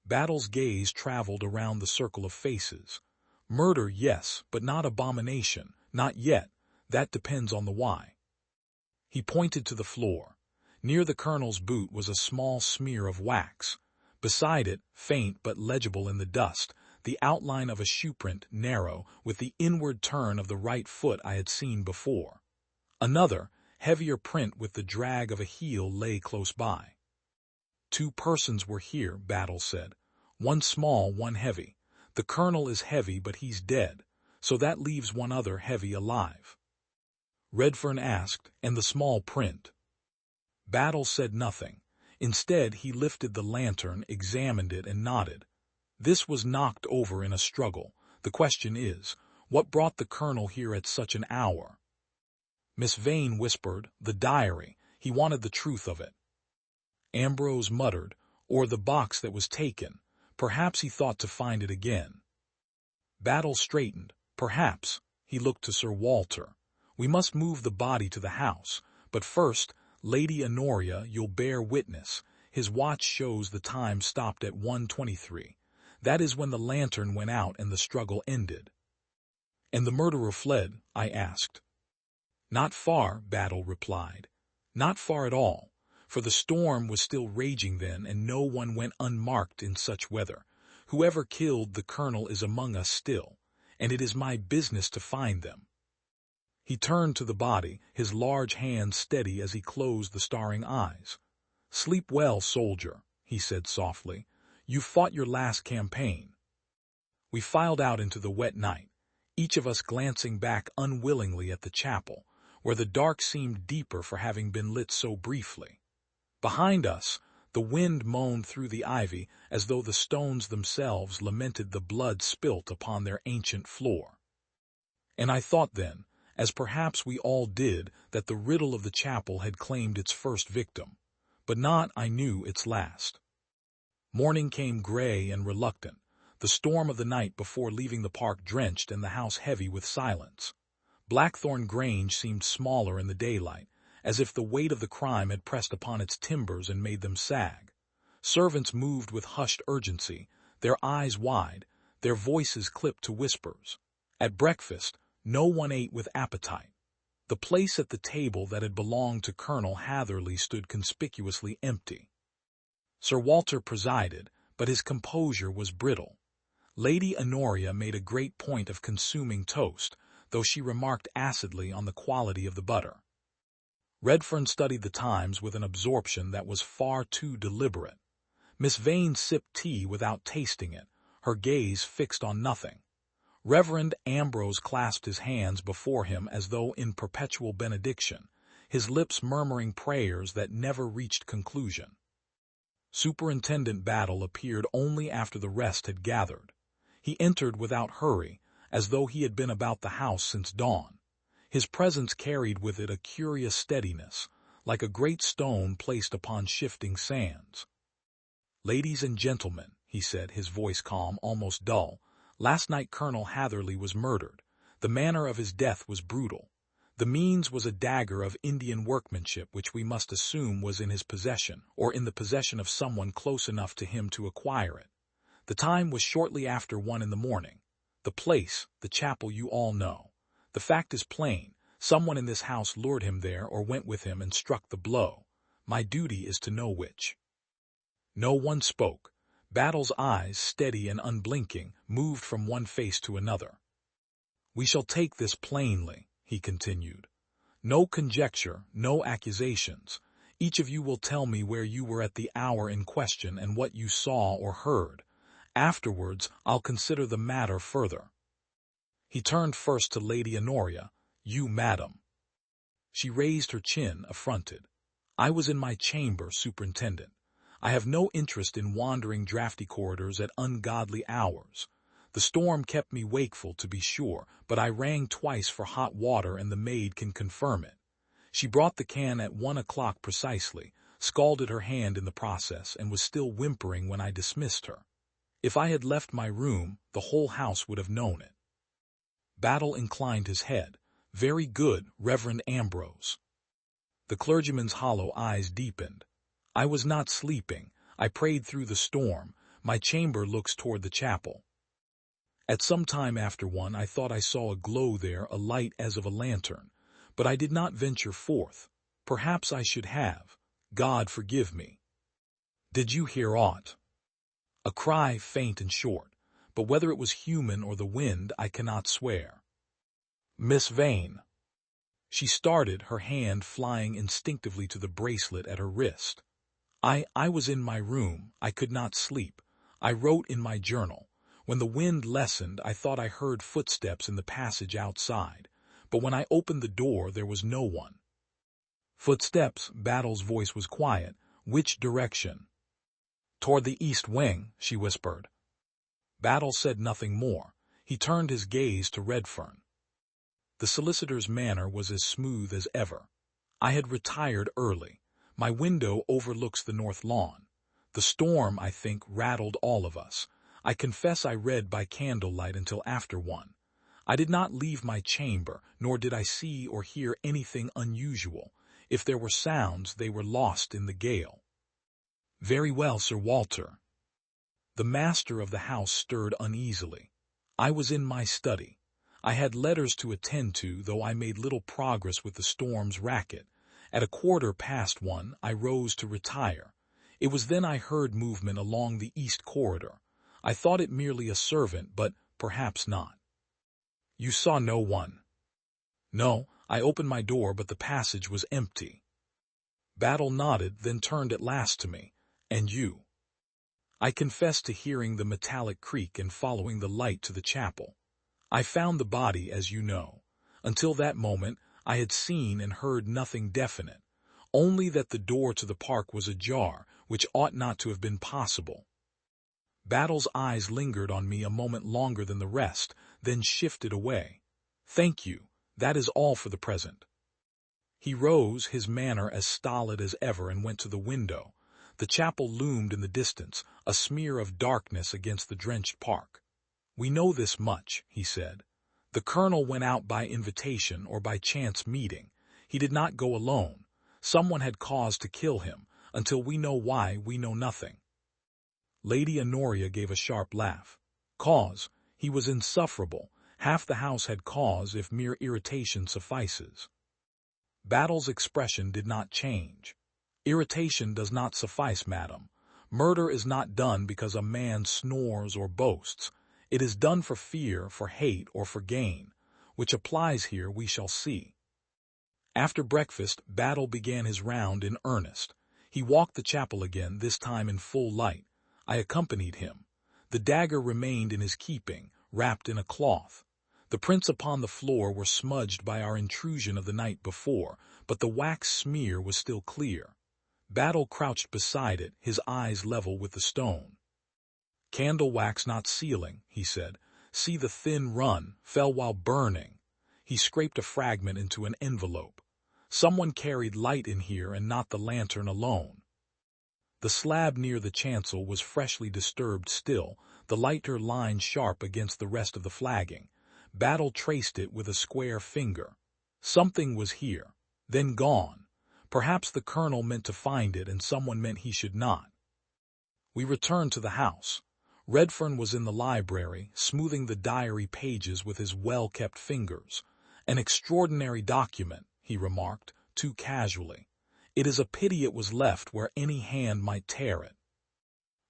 Battle's gaze traveled around the circle of faces. "Murder, yes, but not abomination. Not yet. That depends on the why." He pointed to the floor. Near the colonel's boot was a small smear of wax. Beside it, faint but legible in the dust, the outline of a shoeprint, narrow, with the inward turn of the right foot I had seen before. Another, heavier print with the drag of a heel lay close by. 2 persons were here, Battle said. One small, one heavy. The colonel is heavy, but he's dead, so that leaves one other heavy alive. Redfern asked, and the small print? Battle said nothing. Instead, he lifted the lantern, examined it, and nodded. This was knocked over in a struggle. The question is, what brought the colonel here at such an hour? Miss Vane whispered, the diary. He wanted the truth of it. Ambrose muttered, or the box that was taken. Perhaps he thought to find it again. Battle straightened. Perhaps. He looked to Sir Walter. We must move the body to the house. But first, Lady Honoria, you'll bear witness. His watch shows the time stopped at 1:23. That is when the lantern went out and the struggle ended. And the murderer fled? I asked. Not far, Battle replied. Not far at all, for the storm was still raging then and no one went unmarked in such weather. Whoever killed the colonel is among us still, and it is my business to find them. He turned to the body, his large hands steady as he closed the staring eyes. Sleep well, soldier, he said softly. You fought your last campaign. We filed out into the wet night, each of us glancing back unwillingly at the chapel, where the dark seemed deeper for having been lit so briefly. Behind us, the wind moaned through the ivy as though the stones themselves lamented the blood spilt upon their ancient floor. And I thought then, as perhaps we all did, that the riddle of the chapel had claimed its first victim, but not, I knew, its last. Morning came gray and reluctant, the storm of the night before leaving the park drenched and the house heavy with silence. Blackthorn Grange seemed smaller in the daylight, as if the weight of the crime had pressed upon its timbers and made them sag. Servants moved with hushed urgency, their eyes wide, their voices clipped to whispers. At breakfast, no one ate with appetite. The place at the table that had belonged to Colonel Hatherley stood conspicuously empty. Sir Walter presided, but his composure was brittle. Lady Honoria made a great point of consuming toast, though she remarked acidly on the quality of the butter. Redfern studied the Times with an absorption that was far too deliberate. Miss Vane sipped tea without tasting it, her gaze fixed on nothing. Reverend Ambrose clasped his hands before him as though in perpetual benediction, his lips murmuring prayers that never reached conclusion. Superintendent Battle appeared only after the rest had gathered. He entered without hurry, as though he had been about the house since dawn. His presence carried with it a curious steadiness, like a great stone placed upon shifting sands. "Ladies and gentlemen," he said, his voice calm, almost dull, "last night Colonel Hatherley was murdered. The manner of his death was brutal. The means was a dagger of Indian workmanship which we must assume was in his possession, or in the possession of someone close enough to him to acquire it. The time was shortly after 1 in the morning. The place, the chapel, you all know. The fact is plain. Someone in this house lured him there or went with him and struck the blow. My duty is to know which." No one spoke. Battle's eyes, steady and unblinking, moved from one face to another. "We shall take this plainly," he continued. "No conjecture, no accusations. Each of you will tell me where you were at the hour in question and what you saw or heard. Afterwards, I'll consider the matter further." He turned first to Lady Honoria. "You, madam." She raised her chin, affronted. "I was in my chamber, Superintendent. I have no interest in wandering draughty corridors at ungodly hours. The storm kept me wakeful, to be sure, but I rang twice for hot water and the maid can confirm it. She brought the can at 1 o'clock precisely, scalded her hand in the process, and was still whimpering when I dismissed her. If I had left my room, the whole house would have known it." Battle inclined his head. "Very good, Reverend Ambrose." The clergyman's hollow eyes deepened. "I was not sleeping. I prayed through the storm. My chamber looks toward the chapel. At some time after 1, I thought I saw a glow there, a light as of a lantern. But I did not venture forth. Perhaps I should have. God forgive me." "Did you hear aught?" "A cry, faint and short, but whether it was human or the wind, I cannot swear." "Miss Vane." She started, her hand flying instinctively to the bracelet at her wrist. I was in my room. I could not sleep. I wrote in my journal. When the wind lessened, I thought I heard footsteps in the passage outside. But when I opened the door, there was no one. Footsteps, Battle's voice was quiet. Which direction? Toward the east wing, she whispered. Battle said nothing more. He turned his gaze to Redfern. The solicitor's manner was as smooth as ever. I had retired early. My window overlooks the north lawn. The storm, I think, rattled all of us. I confess I read by candlelight until after 1. I did not leave my chamber, nor did I see or hear anything unusual. If there were sounds, they were lost in the gale. Very well, Sir Walter. The master of the house stirred uneasily. I was in my study. I had letters to attend to, though I made little progress with the storm's racket. At 1:15, I rose to retire. It was then I heard movement along the east corridor. I thought it merely a servant, but perhaps not. You saw no one? No, I opened my door, but the passage was empty. Battle nodded, then turned at last to me. And you? I confessed to hearing the metallic creak and following the light to the chapel. I found the body, as you know. Until that moment, I had seen and heard nothing definite, only that the door to the park was ajar, which ought not to have been possible. Battle's eyes lingered on me a moment longer than the rest, then shifted away. Thank you. That is all for the present. He rose, his manner as stolid as ever, and went to the window. The chapel loomed in the distance, a smear of darkness against the drenched park. We know this much, he said. The colonel went out by invitation or by chance meeting. He did not go alone. Someone had cause to kill him. Until we know why, we know nothing. Lady Honoria gave a sharp laugh. Cause? He was insufferable. Half the house had cause if mere irritation suffices. Battle's expression did not change. Irritation does not suffice, madam. Murder is not done because a man snores or boasts. It is done for fear, for hate, or for gain. Which applies here, we shall see. After breakfast, Battle began his round in earnest. He walked the chapel again, this time in full light. I accompanied him. The dagger remained in his keeping, wrapped in a cloth. The prints upon the floor were smudged by our intrusion of the night before, but the wax smear was still clear. Battle crouched beside it, his eyes level with the stone. Candle wax not sealing, he said. See the thin run, fell while burning. He scraped a fragment into an envelope. Someone carried light in here and not the lantern alone. The slab near the chancel was freshly disturbed still, the lighter line sharp against the rest of the flagging. Battle traced it with a square finger. Something was here, then gone. Perhaps the colonel meant to find it and someone meant he should not. We returned to the house. Redfern was in the library, smoothing the diary pages with his well-kept fingers. An extraordinary document, he remarked, too casually. It is a pity it was left where any hand might tear it.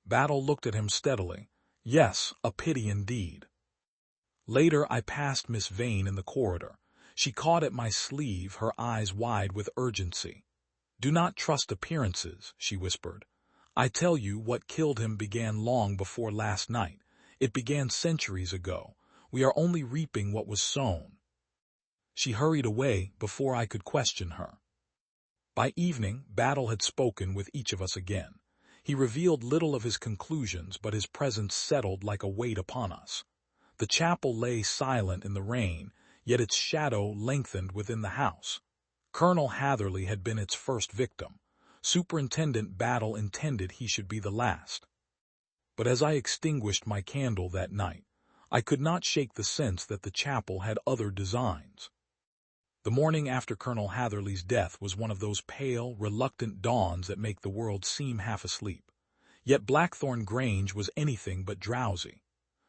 Battle looked at him steadily. Yes, a pity indeed. Later I passed Miss Vane in the corridor. She caught at my sleeve, her eyes wide with urgency. Do not trust appearances, she whispered. I tell you, what killed him began long before last night. It began centuries ago. We are only reaping what was sown. She hurried away before I could question her. By evening, Battle had spoken with each of us again. He revealed little of his conclusions, but his presence settled like a weight upon us. The chapel lay silent in the rain, yet its shadow lengthened within the house. Colonel Hatherley had been its first victim. Superintendent Battle intended he should be the last. But as I extinguished my candle that night, I could not shake the sense that the chapel had other designs. The morning after Colonel Hatherley's death was one of those pale, reluctant dawns that make the world seem half asleep. Yet Blackthorn Grange was anything but drowsy.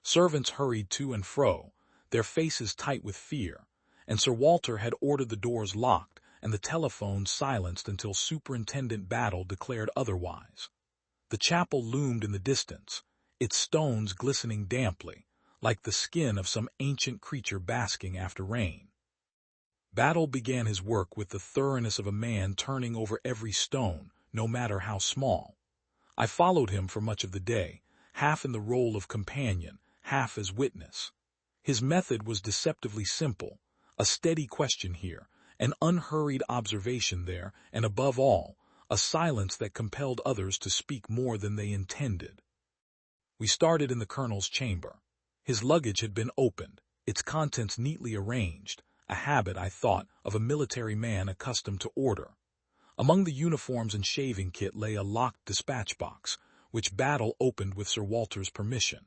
Servants hurried to and fro, their faces tight with fear, and Sir Walter had ordered the doors locked and the telephone silenced until Superintendent Battle declared otherwise. The chapel loomed in the distance, its stones glistening damply, like the skin of some ancient creature basking after rain. Battle began his work with the thoroughness of a man turning over every stone, no matter how small. I followed him for much of the day, half in the role of companion, half as witness. His method was deceptively simple, a steady question here, an unhurried observation there, and above all, a silence that compelled others to speak more than they intended. We started in the colonel's chamber. His luggage had been opened, its contents neatly arranged, a habit, I thought, of a military man accustomed to order. Among the uniforms and shaving kit lay a locked dispatch box, which Battle opened with Sir Walter's permission.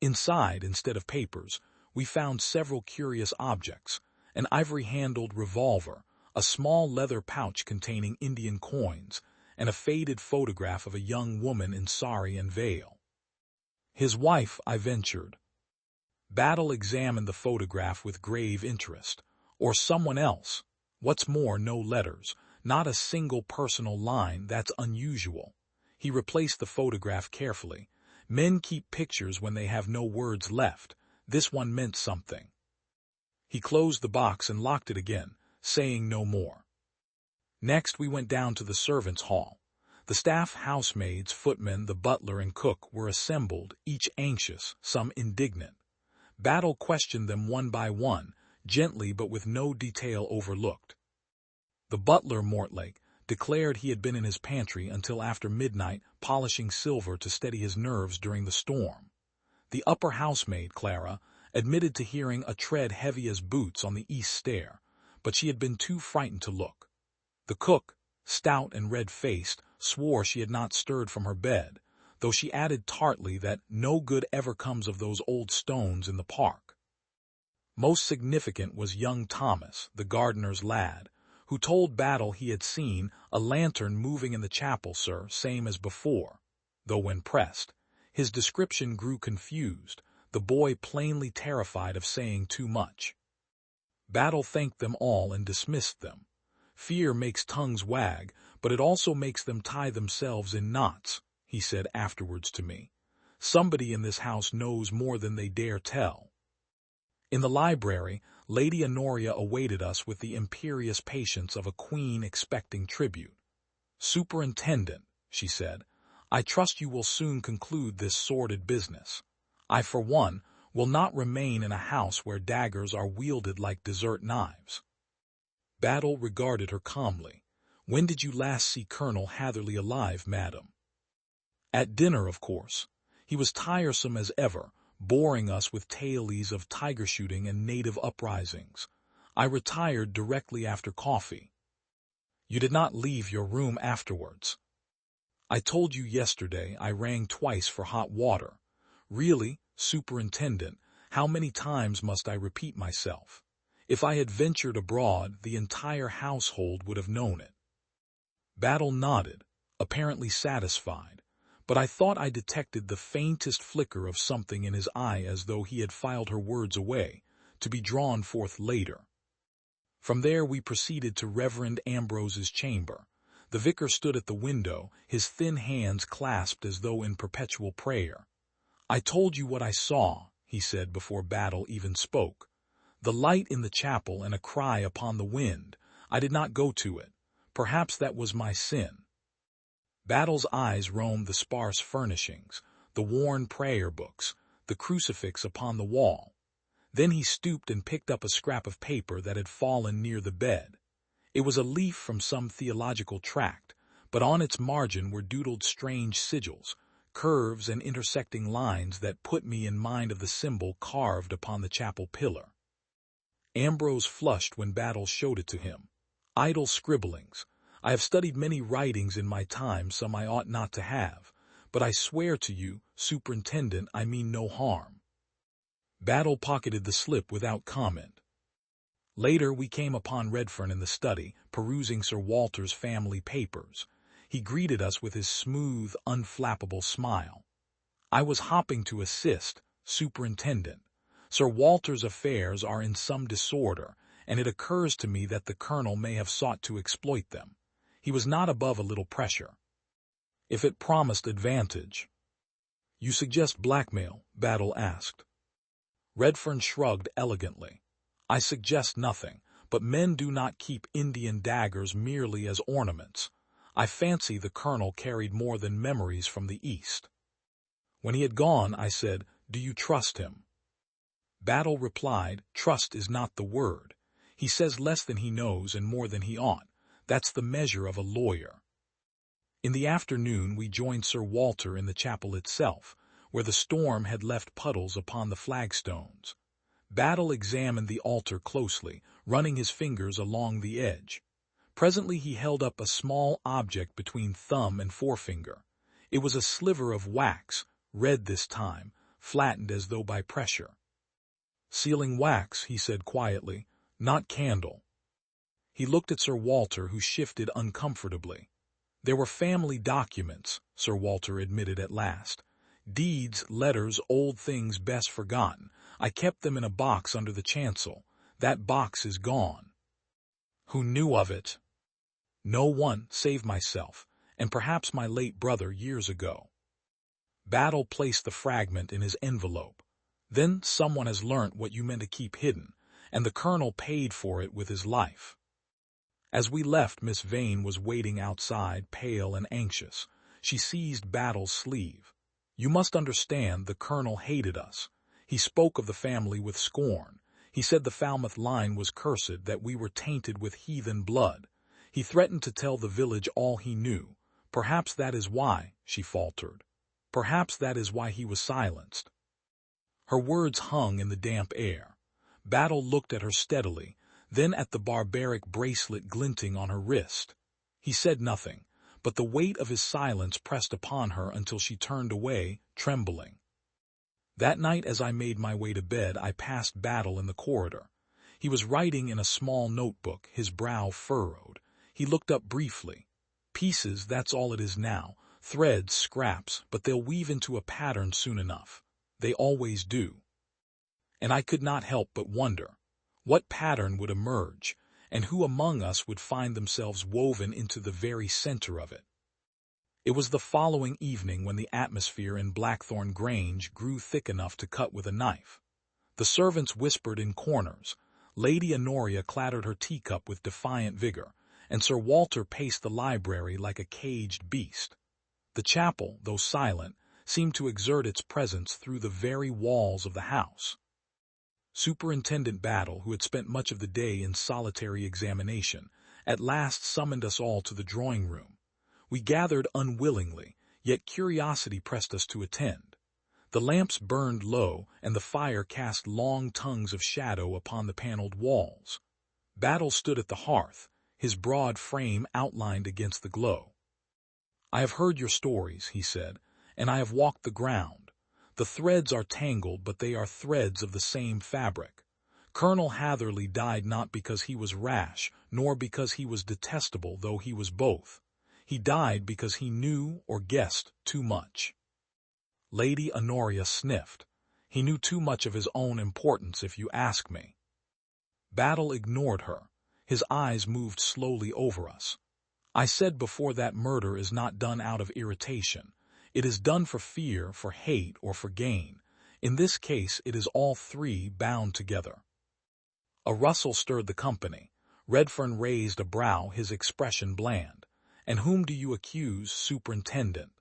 Inside, instead of papers, we found several curious objects: an ivory-handled revolver, a small leather pouch containing Indian coins, and a faded photograph of a young woman in sari and veil. "His wife," I ventured. Battle examined the photograph with grave interest. "Or someone else. What's more, no letters, not a single personal line. That's unusual." He replaced the photograph carefully. "Men keep pictures when they have no words left. This one meant something." He closed the box and locked it again, saying no more. Next we went down to the servants' hall. The staff, housemaids, footmen, the butler and cook were assembled, each anxious, some indignant. Battle questioned them one by one, gently but with no detail overlooked. The butler, Mortlake, declared he had been in his pantry until after midnight polishing silver to steady his nerves during the storm. The upper housemaid, Clara, admitted to hearing a tread heavy as boots on the east stair, but she had been too frightened to look. The cook, stout and red-faced, swore she had not stirred from her bed, though she added tartly that no good ever comes of those old stones in the park. Most significant was young Thomas, the gardener's lad, who told Battle he had seen a lantern moving in the chapel, sir, same as before, though when pressed, his description grew confused, the boy plainly terrified of saying too much. Battle thanked them all and dismissed them. "Fear makes tongues wag, but it also makes them tie themselves in knots," he said afterwards to me. "Somebody in this house knows more than they dare tell." In the library, Lady Honoria awaited us with the imperious patience of a queen expecting tribute. "Superintendent," she said, "I trust you will soon conclude this sordid business. I, for one, will not remain in a house where daggers are wielded like dessert knives." Battle regarded her calmly. "When did you last see Colonel Hatherley alive, madam?" "At dinner, of course. He was tiresome as ever, boring us with tales of tiger shooting and native uprisings. I retired directly after coffee." "You did not leave your room afterwards." "I told you yesterday I rang twice for hot water. Really, Superintendent, how many times must I repeat myself? If I had ventured abroad, the entire household would have known it." Battle nodded, apparently satisfied, but I thought I detected the faintest flicker of something in his eye, as though he had filed her words away, to be drawn forth later. From there we proceeded to Reverend Ambrose's chamber. The vicar stood at the window, his thin hands clasped as though in perpetual prayer. "I told you what I saw," he said before Battle even spoke. "The light in the chapel and a cry upon the wind. I did not go to it. Perhaps that was my sin." Battle's eyes roamed the sparse furnishings, the worn prayer books, the crucifix upon the wall. Then he stooped and picked up a scrap of paper that had fallen near the bed. It was a leaf from some theological tract, but on its margin were doodled strange sigils, curves and intersecting lines that put me in mind of the symbol carved upon the chapel pillar. Ambrose flushed when Battle showed it to him. "Idle scribblings. I have studied many writings in my time, some I ought not to have, but I swear to you, Superintendent, I mean no harm." Battle pocketed the slip without comment. Later we came upon Redfern in the study, perusing Sir Walter's family papers. He greeted us with his smooth, unflappable smile. "I was hopping to assist, Superintendent. Sir Walter's affairs are in some disorder, and it occurs to me that the colonel may have sought to exploit them. He was not above a little pressure, if it promised advantage." "You suggest blackmail?" Battle asked. Redfern shrugged elegantly. "I suggest nothing, but men do not keep Indian daggers merely as ornaments. I fancy the colonel carried more than memories from the East. When he had gone, I said, "Do you trust him?" Battle replied, "Trust is not the word. He says less than he knows and more than he ought. That's the measure of a lawyer." In the afternoon we joined Sir Walter in the chapel itself, where the storm had left puddles upon the flagstones. Battle examined the altar closely, running his fingers along the edge. Presently he held up a small object between thumb and forefinger. It was a sliver of wax, red this time, flattened as though by pressure. "Sealing wax," he said quietly, "not candle." He looked at Sir Walter, who shifted uncomfortably. "There were family documents," Sir Walter admitted at last. "Deeds, letters, old things best forgotten. I kept them in a box under the chancel. That box is gone." "Who knew of it?" "No one, save myself, and perhaps my late brother years ago." Battle placed the fragment in his envelope. "Then someone has learnt what you meant to keep hidden, and the colonel paid for it with his life." As we left, Miss Vane was waiting outside, pale and anxious. She seized Battle's sleeve. "You must understand, the colonel hated us. He spoke of the family with scorn. He said the Falmouth line was cursed, that we were tainted with heathen blood. He threatened to tell the village all he knew. Perhaps that is why," she faltered. "Perhaps that is why he was silenced." Her words hung in the damp air. Battle looked at her steadily, then at the barbaric bracelet glinting on her wrist. He said nothing, but the weight of his silence pressed upon her until she turned away, trembling. That night as I made my way to bed, I passed Battle in the corridor. He was writing in a small notebook, his brow furrowed. He looked up briefly. "Pieces, that's all it is now. Threads, scraps, but they'll weave into a pattern soon enough. They always do." And I could not help but wonder. What pattern would emerge, and who among us would find themselves woven into the very center of it? It was the following evening when the atmosphere in Blackthorn Grange grew thick enough to cut with a knife. The servants whispered in corners. Lady Honoria clattered her teacup with defiant vigor, and Sir Walter paced the library like a caged beast. The chapel, though silent, seemed to exert its presence through the very walls of the house. Superintendent Battle, who had spent much of the day in solitary examination, at last summoned us all to the drawing-room. We gathered unwillingly, yet curiosity pressed us to attend. The lamps burned low, and the fire cast long tongues of shadow upon the paneled walls. Battle stood at the hearth, his broad frame outlined against the glow. "I have heard your stories," he said, "and I have walked the ground. The threads are tangled, but they are threads of the same fabric. Colonel Hatherley died not because he was rash, nor because he was detestable, though he was both. He died because he knew or guessed too much." Lady Honoria sniffed. "He knew too much of his own importance, if you ask me." Battle ignored her. His eyes moved slowly over us. "I said before that murder is not done out of irritation. It is done for fear, for hate, or for gain. In this case it is all three bound together." A rustle stirred the company. Redfern raised a brow, his expression bland. "And whom do you accuse, Superintendent?"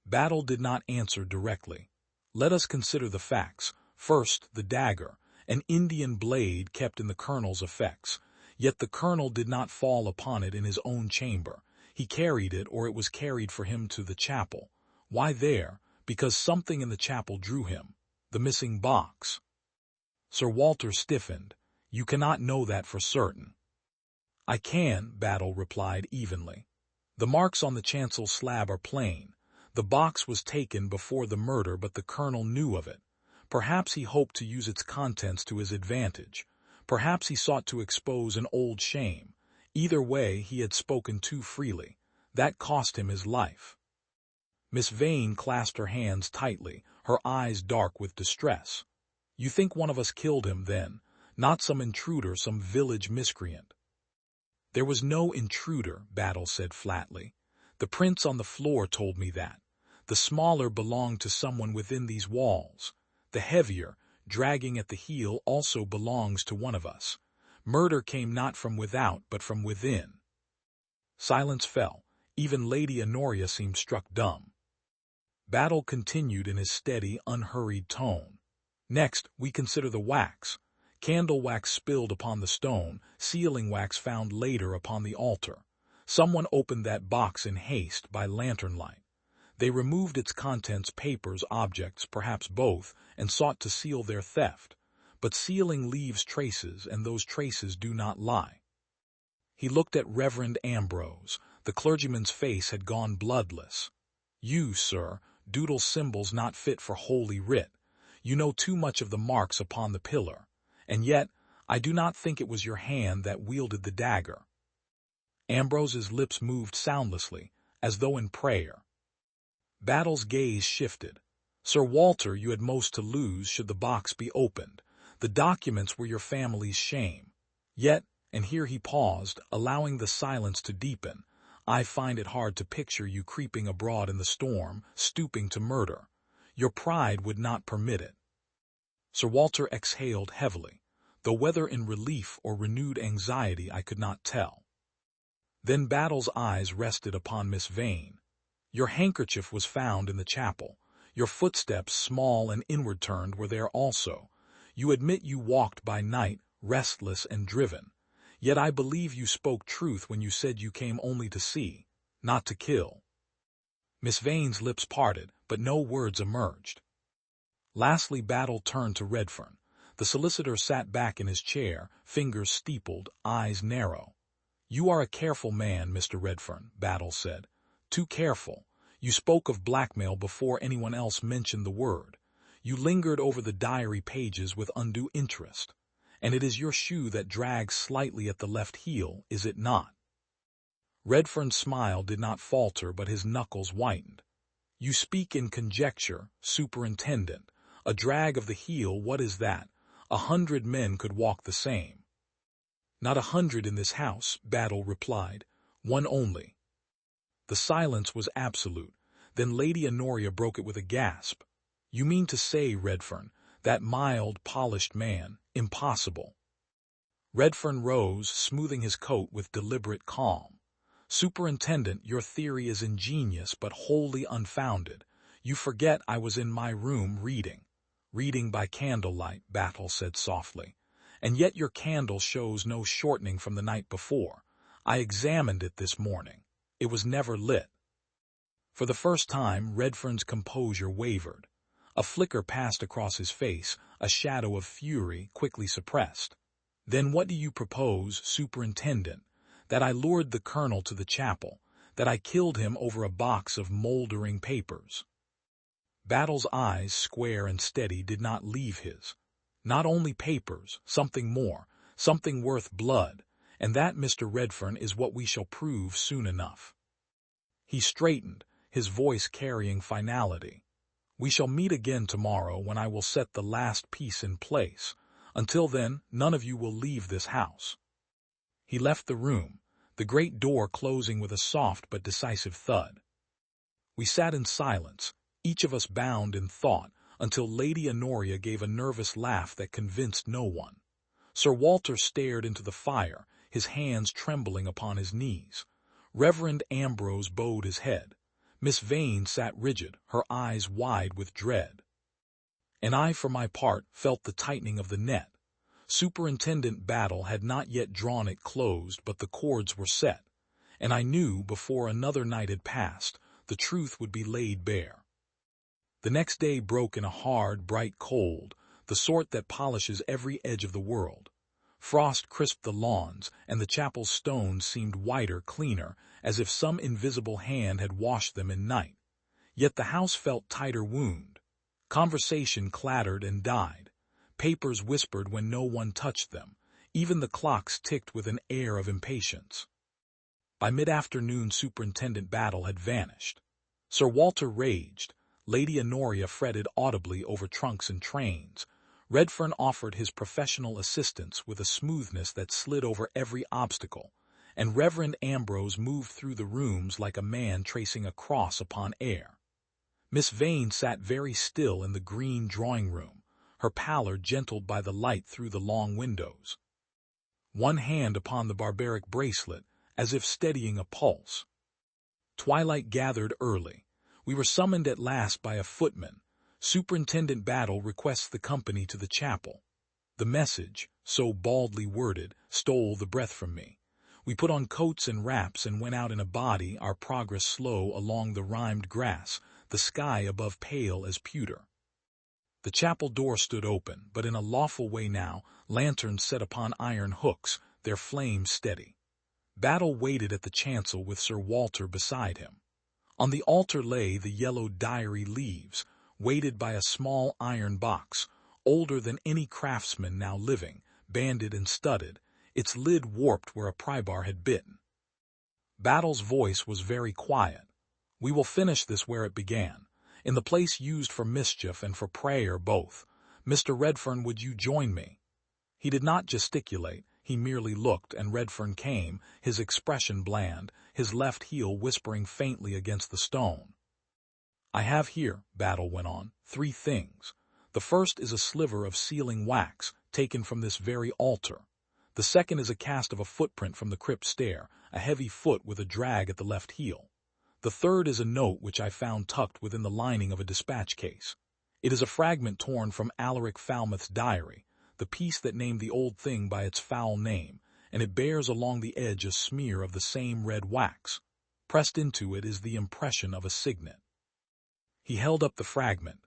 Battle did not answer directly. "Let us consider the facts. First, the dagger, an Indian blade kept in the colonel's effects. Yet the colonel did not fall upon it in his own chamber. He carried it, or it was carried for him to the chapel. Why there? Because something in the chapel drew him. The missing box." Sir Walter stiffened. "You cannot know that for certain." "I can," Battle replied evenly. "The marks on the chancel slab are plain. The box was taken before the murder, but the colonel knew of it. Perhaps he hoped to use its contents to his advantage. Perhaps he sought to expose an old shame. Either way, he had spoken too freely. That cost him his life." Miss Vane clasped her hands tightly, her eyes dark with distress. "You think one of us killed him, then? Not some intruder, some village miscreant?" "There was no intruder," Battle said flatly. "The prints on the floor told me that. The smaller belonged to someone within these walls. The heavier, dragging at the heel, also belongs to one of us. Murder came not from without, but from within. Silence fell. Even Lady Honoria seemed struck dumb. Battle continued in his steady, unhurried tone. Next, we consider the wax. Candle wax spilled upon the stone, sealing wax found later upon the altar. Someone opened that box in haste by lantern light. They removed its contents, papers, objects, perhaps both, and sought to seal their theft. But sealing leaves traces, and those traces do not lie. He looked at Reverend Ambrose. The clergyman's face had gone bloodless. You, sir, doodle symbols not fit for Holy Writ. You know too much of the marks upon the pillar. And yet, I do not think it was your hand that wielded the dagger. Ambrose's lips moved soundlessly, as though in prayer. Battle's gaze shifted. Sir Walter, you had most to lose should the box be opened. The documents were your family's shame. Yet, and here he paused, allowing the silence to deepen, I find it hard to picture you creeping abroad in the storm, stooping to murder. Your pride would not permit it. Sir Walter exhaled heavily, though whether in relief or renewed anxiety I could not tell. Then Battle's eyes rested upon Miss Vane. Your handkerchief was found in the chapel. Your footsteps, small and inward-turned, were there also. You admit you walked by night, restless and driven. Yet I believe you spoke truth when you said you came only to see, not to kill. Miss Vane's lips parted, but no words emerged. Lastly, Battle turned to Redfern. The solicitor sat back in his chair, fingers steepled, eyes narrow. You are a careful man, Mr. Redfern, Battle said. Too careful. You spoke of blackmail before anyone else mentioned the word. You lingered over the diary pages with undue interest. And it is your shoe that drags slightly at the left heel, is it not? Redfern's smile did not falter, but his knuckles whitened. You speak in conjecture, Superintendent. A drag of the heel, what is that? 100 men could walk the same. Not 100 in this house, Battle replied. One only. The silence was absolute. Then Lady Honoria broke it with a gasp. You mean to say, Redfern, that mild, polished man, impossible. Redfern rose, smoothing his coat with deliberate calm. Superintendent, your theory is ingenious but wholly unfounded. You forget I was in my room reading. Reading by candlelight, Battle said softly. And yet your candle shows no shortening from the night before. I examined it this morning. It was never lit. For the first time, Redfern's composure wavered. A flicker passed across his face, a shadow of fury quickly suppressed. Then what do you propose, Superintendent? That I lured the colonel to the chapel, that I killed him over a box of moldering papers. Battle's eyes, square and steady, did not leave his. Not only papers, something more, something worth blood, and that, Mr. Redfern, is what we shall prove soon enough. He straightened, his voice carrying finality. We shall meet again tomorrow when I will set the last piece in place. Until then, none of you will leave this house. He left the room, the great door closing with a soft but decisive thud. We sat in silence, each of us bound in thought, until Lady Honoria gave a nervous laugh that convinced no one. Sir Walter stared into the fire, his hands trembling upon his knees. Reverend Ambrose bowed his head. Miss Vane sat rigid, her eyes wide with dread. And I, for my part, felt the tightening of the net. Superintendent Battle had not yet drawn it closed, but the cords were set, and I knew, before another night had passed, the truth would be laid bare. The next day broke in a hard, bright cold, the sort that polishes every edge of the world. Frost crisped the lawns, and the chapel's stones seemed whiter, cleaner, as if some invisible hand had washed them in night. Yet the house felt tighter wound. Conversation clattered and died. Papers whispered when no one touched them. Even the clocks ticked with an air of impatience. By mid-afternoon, Superintendent Battle had vanished. Sir Walter raged. Lady Honoria fretted audibly over trunks and trains. Redfern offered his professional assistance with a smoothness that slid over every obstacle, and Reverend Ambrose moved through the rooms like a man tracing a cross upon air. Miss Vane sat very still in the green drawing-room, her pallor gentled by the light through the long windows. one hand upon the barbaric bracelet, as if steadying a pulse. Twilight gathered early. We were summoned at last by a footman. Superintendent Battle requests the company to the chapel. The message, so baldly worded, stole the breath from me. We put on coats and wraps and went out in a body, our progress slow along the rimed grass, the sky above pale as pewter. The chapel door stood open, but in a lawful way now, lanterns set upon iron hooks, their flames steady. Battle waited at the chancel with Sir Walter beside him. On the altar lay the yellow diary leaves, weighted by a small iron box, older than any craftsman now living, banded and studded, its lid warped where a prybar had bitten. Battle's voice was very quiet. We will finish this where it began, in the place used for mischief and for prayer both. Mr. Redfern, would you join me? He did not gesticulate, he merely looked, and Redfern came, his expression bland, his left heel whispering faintly against the stone. I have here, Battle went on, 3 things. The first is a sliver of sealing wax, taken from this very altar. The second is a cast of a footprint from the crypt stair, a heavy foot with a drag at the left heel. The third is a note which I found tucked within the lining of a dispatch case. It is a fragment torn from Alaric Falmouth's diary, the piece that named the old thing by its foul name, and it bears along the edge a smear of the same red wax. Pressed into it is the impression of a signet. He held up the fragment.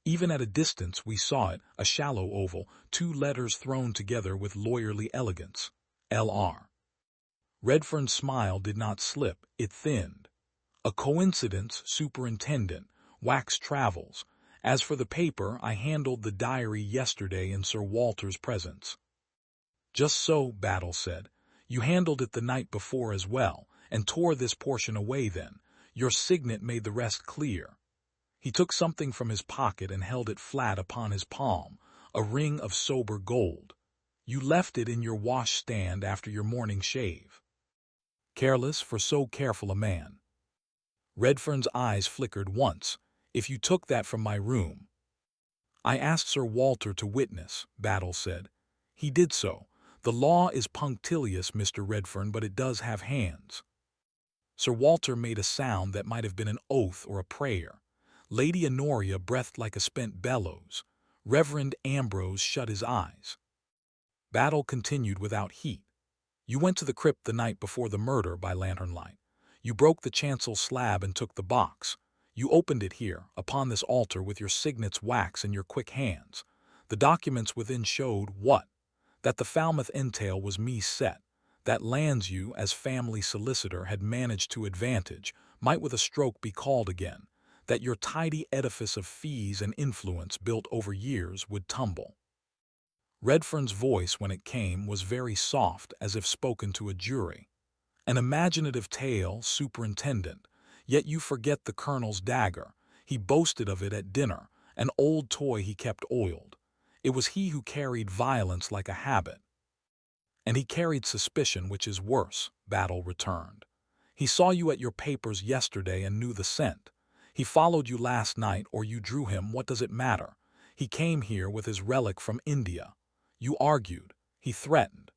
Even at a distance we saw it, a shallow oval, 2 letters thrown together with lawyerly elegance. L.R. Redfern's smile did not slip, it thinned. A coincidence, Superintendent, wax travels. As for the paper, I handled the diary yesterday in Sir Walter's presence. Just so, Battle said. You handled it the night before as well, and tore this portion away then. Your signet made the rest clear. He took something from his pocket and held it flat upon his palm, a ring of sober gold. You left it in your wash-stand after your morning shave. Careless for so careful a man. Redfern's eyes flickered once. If you took that from my room. I asked Sir Walter to witness, Battle said. He did so. The law is punctilious, Mr. Redfern, but it does have hands. Sir Walter made a sound that might have been an oath or a prayer. Lady Honoria breathed like a spent bellows. Reverend Ambrose shut his eyes. Battle continued without heat. You went to the crypt the night before the murder by lantern light. You broke the chancel slab and took the box. You opened it here, upon this altar, with your signet's wax in your quick hands. The documents within showed what? That the Falmouth entail was me set. That lands you, as family solicitor, had managed to advantage, might with a stroke be called again. That your tidy edifice of fees and influence built over years would tumble. Redfern's voice, when it came, was very soft, as if spoken to a jury. An imaginative tale, Superintendent, yet you forget the Colonel's dagger. He boasted of it at dinner, an old toy he kept oiled. It was he who carried violence like a habit. And he carried suspicion, which is worse, Battle returned. He saw you at your papers yesterday and knew the scent. He followed you last night, or you drew him, what does it matter? He came here with his relic from India. You argued. He threatened.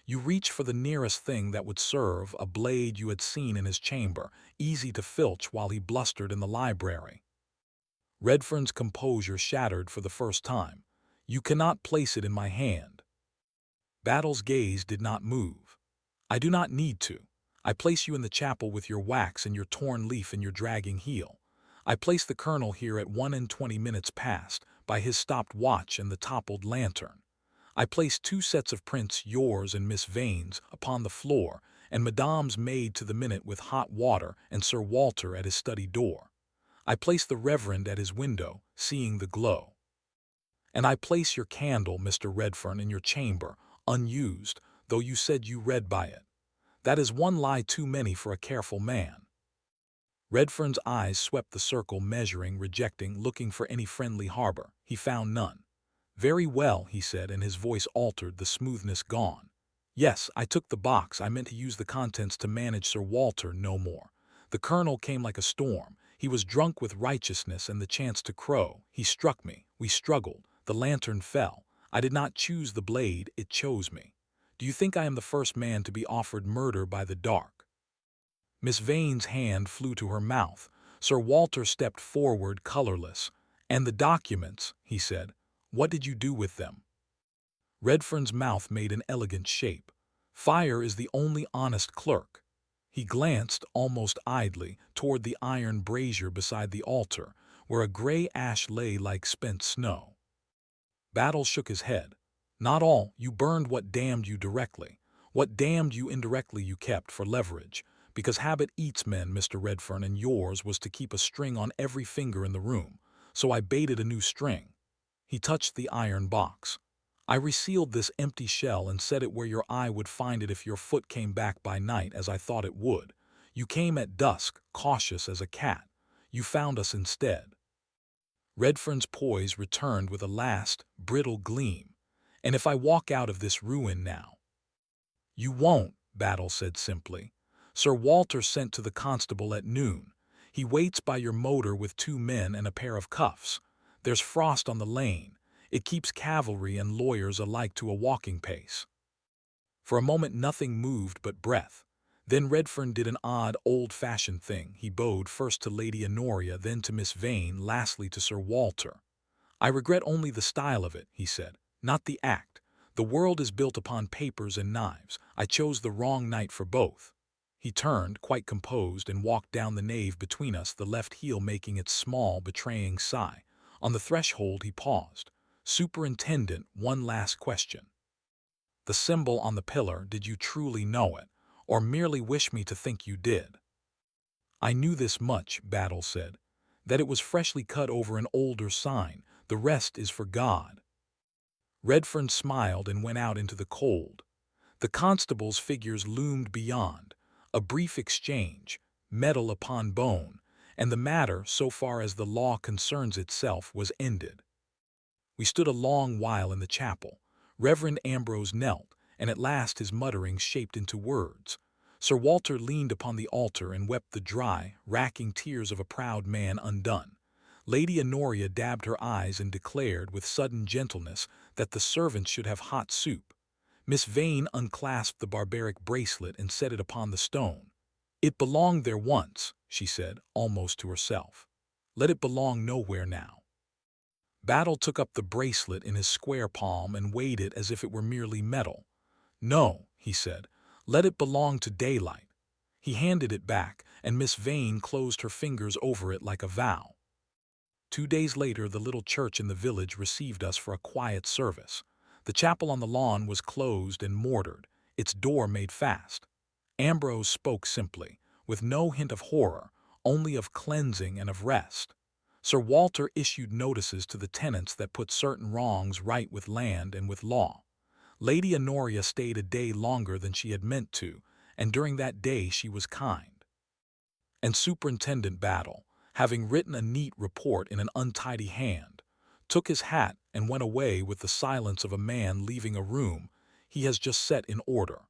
You reached for the nearest thing that would serve, a blade you had seen in his chamber, easy to filch while he blustered in the library. Redfern's composure shattered for the first time. You cannot place it in my hand. Battle's gaze did not move. I do not need to. I place you in the chapel with your wax and your torn leaf and your dragging heel. I place the Colonel here at 1:20 past, by his stopped watch and the toppled lantern. I place 2 sets of prints, yours and Miss Vane's, upon the floor, and Madame's maid to the minute with hot water, and Sir Walter at his study door. I place the Reverend at his window, seeing the glow. And I place your candle, Mr. Redfern, in your chamber, unused, though you said you read by it. That is one lie too many for a careful man. Redfern's eyes swept the circle, measuring, rejecting, looking for any friendly harbor. He found none. Very well, he said, and his voice altered, the smoothness gone. Yes, I took the box. I meant to use the contents to manage Sir Walter, no more. The Colonel came like a storm. He was drunk with righteousness and the chance to crow. He struck me. We struggled. The lantern fell. I did not choose the blade, it chose me. Do you think I am the first man to be offered murder by the dark?" Miss Vane's hand flew to her mouth. Sir Walter stepped forward, colorless. "And the documents," he said. "What did you do with them?" Redfern's mouth made an elegant shape. "Fire is the only honest clerk." He glanced, almost idly, toward the iron brazier beside the altar, where a gray ash lay like spent snow. Battle shook his head. "Not all. You burned what damned you directly. What damned you indirectly you kept for leverage, because habit eats men, Mr. Redfern, and yours was to keep a string on every finger in the room, so I baited a new string." He touched the iron box. "I resealed this empty shell and set it where your eye would find it if your foot came back by night, as I thought it would. You came at dusk, cautious as a cat. You found us instead." Redfern's poise returned with a last, brittle gleam. "And if I walk out of this ruin now?" "You won't," Battle said simply. "Sir Walter sent to the constable at noon. He waits by your motor with 2 men and a pair of cuffs. There's frost on the lane. It keeps cavalry and lawyers alike to a walking pace." For a moment nothing moved but breath. Then Redfern did an odd, old-fashioned thing. He bowed first to Lady Honoria, then to Miss Vane, lastly to Sir Walter. "I regret only the style of it," he said, "not the act. The world is built upon papers and knives. I chose the wrong night for both." He turned, quite composed, and walked down the nave between us, the left heel making its small, betraying sigh. On the threshold he paused. "Superintendent, one last question. The symbol on the pillar, did you truly know it, or merely wish me to think you did?" "I knew this much," Battle said, "that it was freshly cut over an older sign. The rest is for God." Redfern smiled and went out into the cold. The constable's figures loomed beyond. A brief exchange, metal upon bone, and the matter, so far as the law concerns itself, was ended. We stood a long while in the chapel. Reverend Ambrose knelt, and at last his mutterings shaped into words. Sir Walter leaned upon the altar and wept the dry, racking tears of a proud man undone. Lady Honoria dabbed her eyes and declared, with sudden gentleness, that the servants should have hot soup. Miss Vane unclasped the barbaric bracelet and set it upon the stone. "It belonged there once," she said, almost to herself. "Let it belong nowhere now." Battle took up the bracelet in his square palm and weighed it as if it were merely metal. "No," he said, "let it belong to daylight." He handed it back, and Miss Vane closed her fingers over it like a vow. 2 days later, the little church in the village received us for a quiet service. The chapel on the lawn was closed and mortared, its door made fast. Ambrose spoke simply, with no hint of horror, only of cleansing and of rest. Sir Walter issued notices to the tenants that put certain wrongs right with land and with law. Lady Honoria stayed a day longer than she had meant to, and during that day she was kind. And Superintendent Battle, having written a neat report in an untidy hand, took his hat and went away with the silence of a man leaving a room he has just set in order.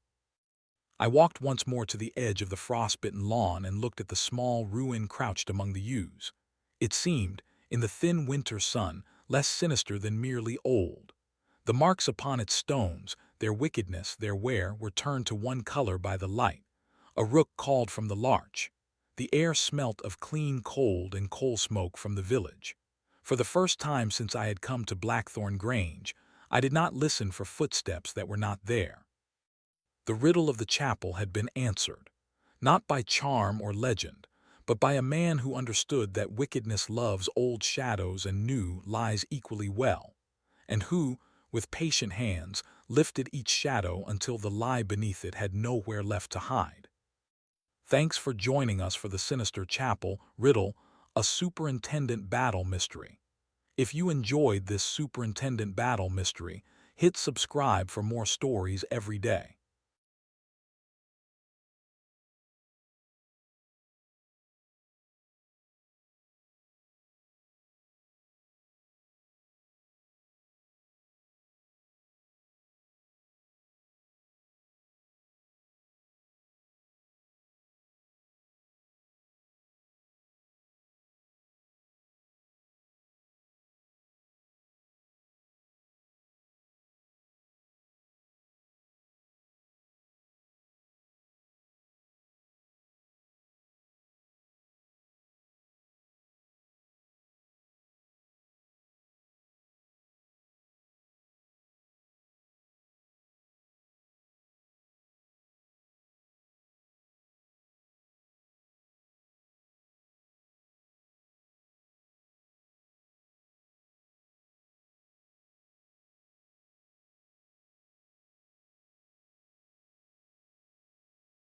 I walked once more to the edge of the frostbitten lawn and looked at the small ruin crouched among the yews. It seemed, in the thin winter sun, less sinister than merely old. The marks upon its stones, their wickedness, their wear, were turned to one color by the light. A rook called from the larch. The air smelt of clean coal and coal smoke from the village. For the first time since I had come to Blackthorn Grange, I did not listen for footsteps that were not there. The riddle of the chapel had been answered, not by charm or legend, but by a man who understood that wickedness loves old shadows and new lies equally well, and who, with patient hands, lifted each shadow until the lie beneath it had nowhere left to hide. Thanks for joining us for the Sinister Chapel Riddle, a Superintendent Battle Mystery. If you enjoyed this Superintendent Battle Mystery, hit subscribe for more stories every day.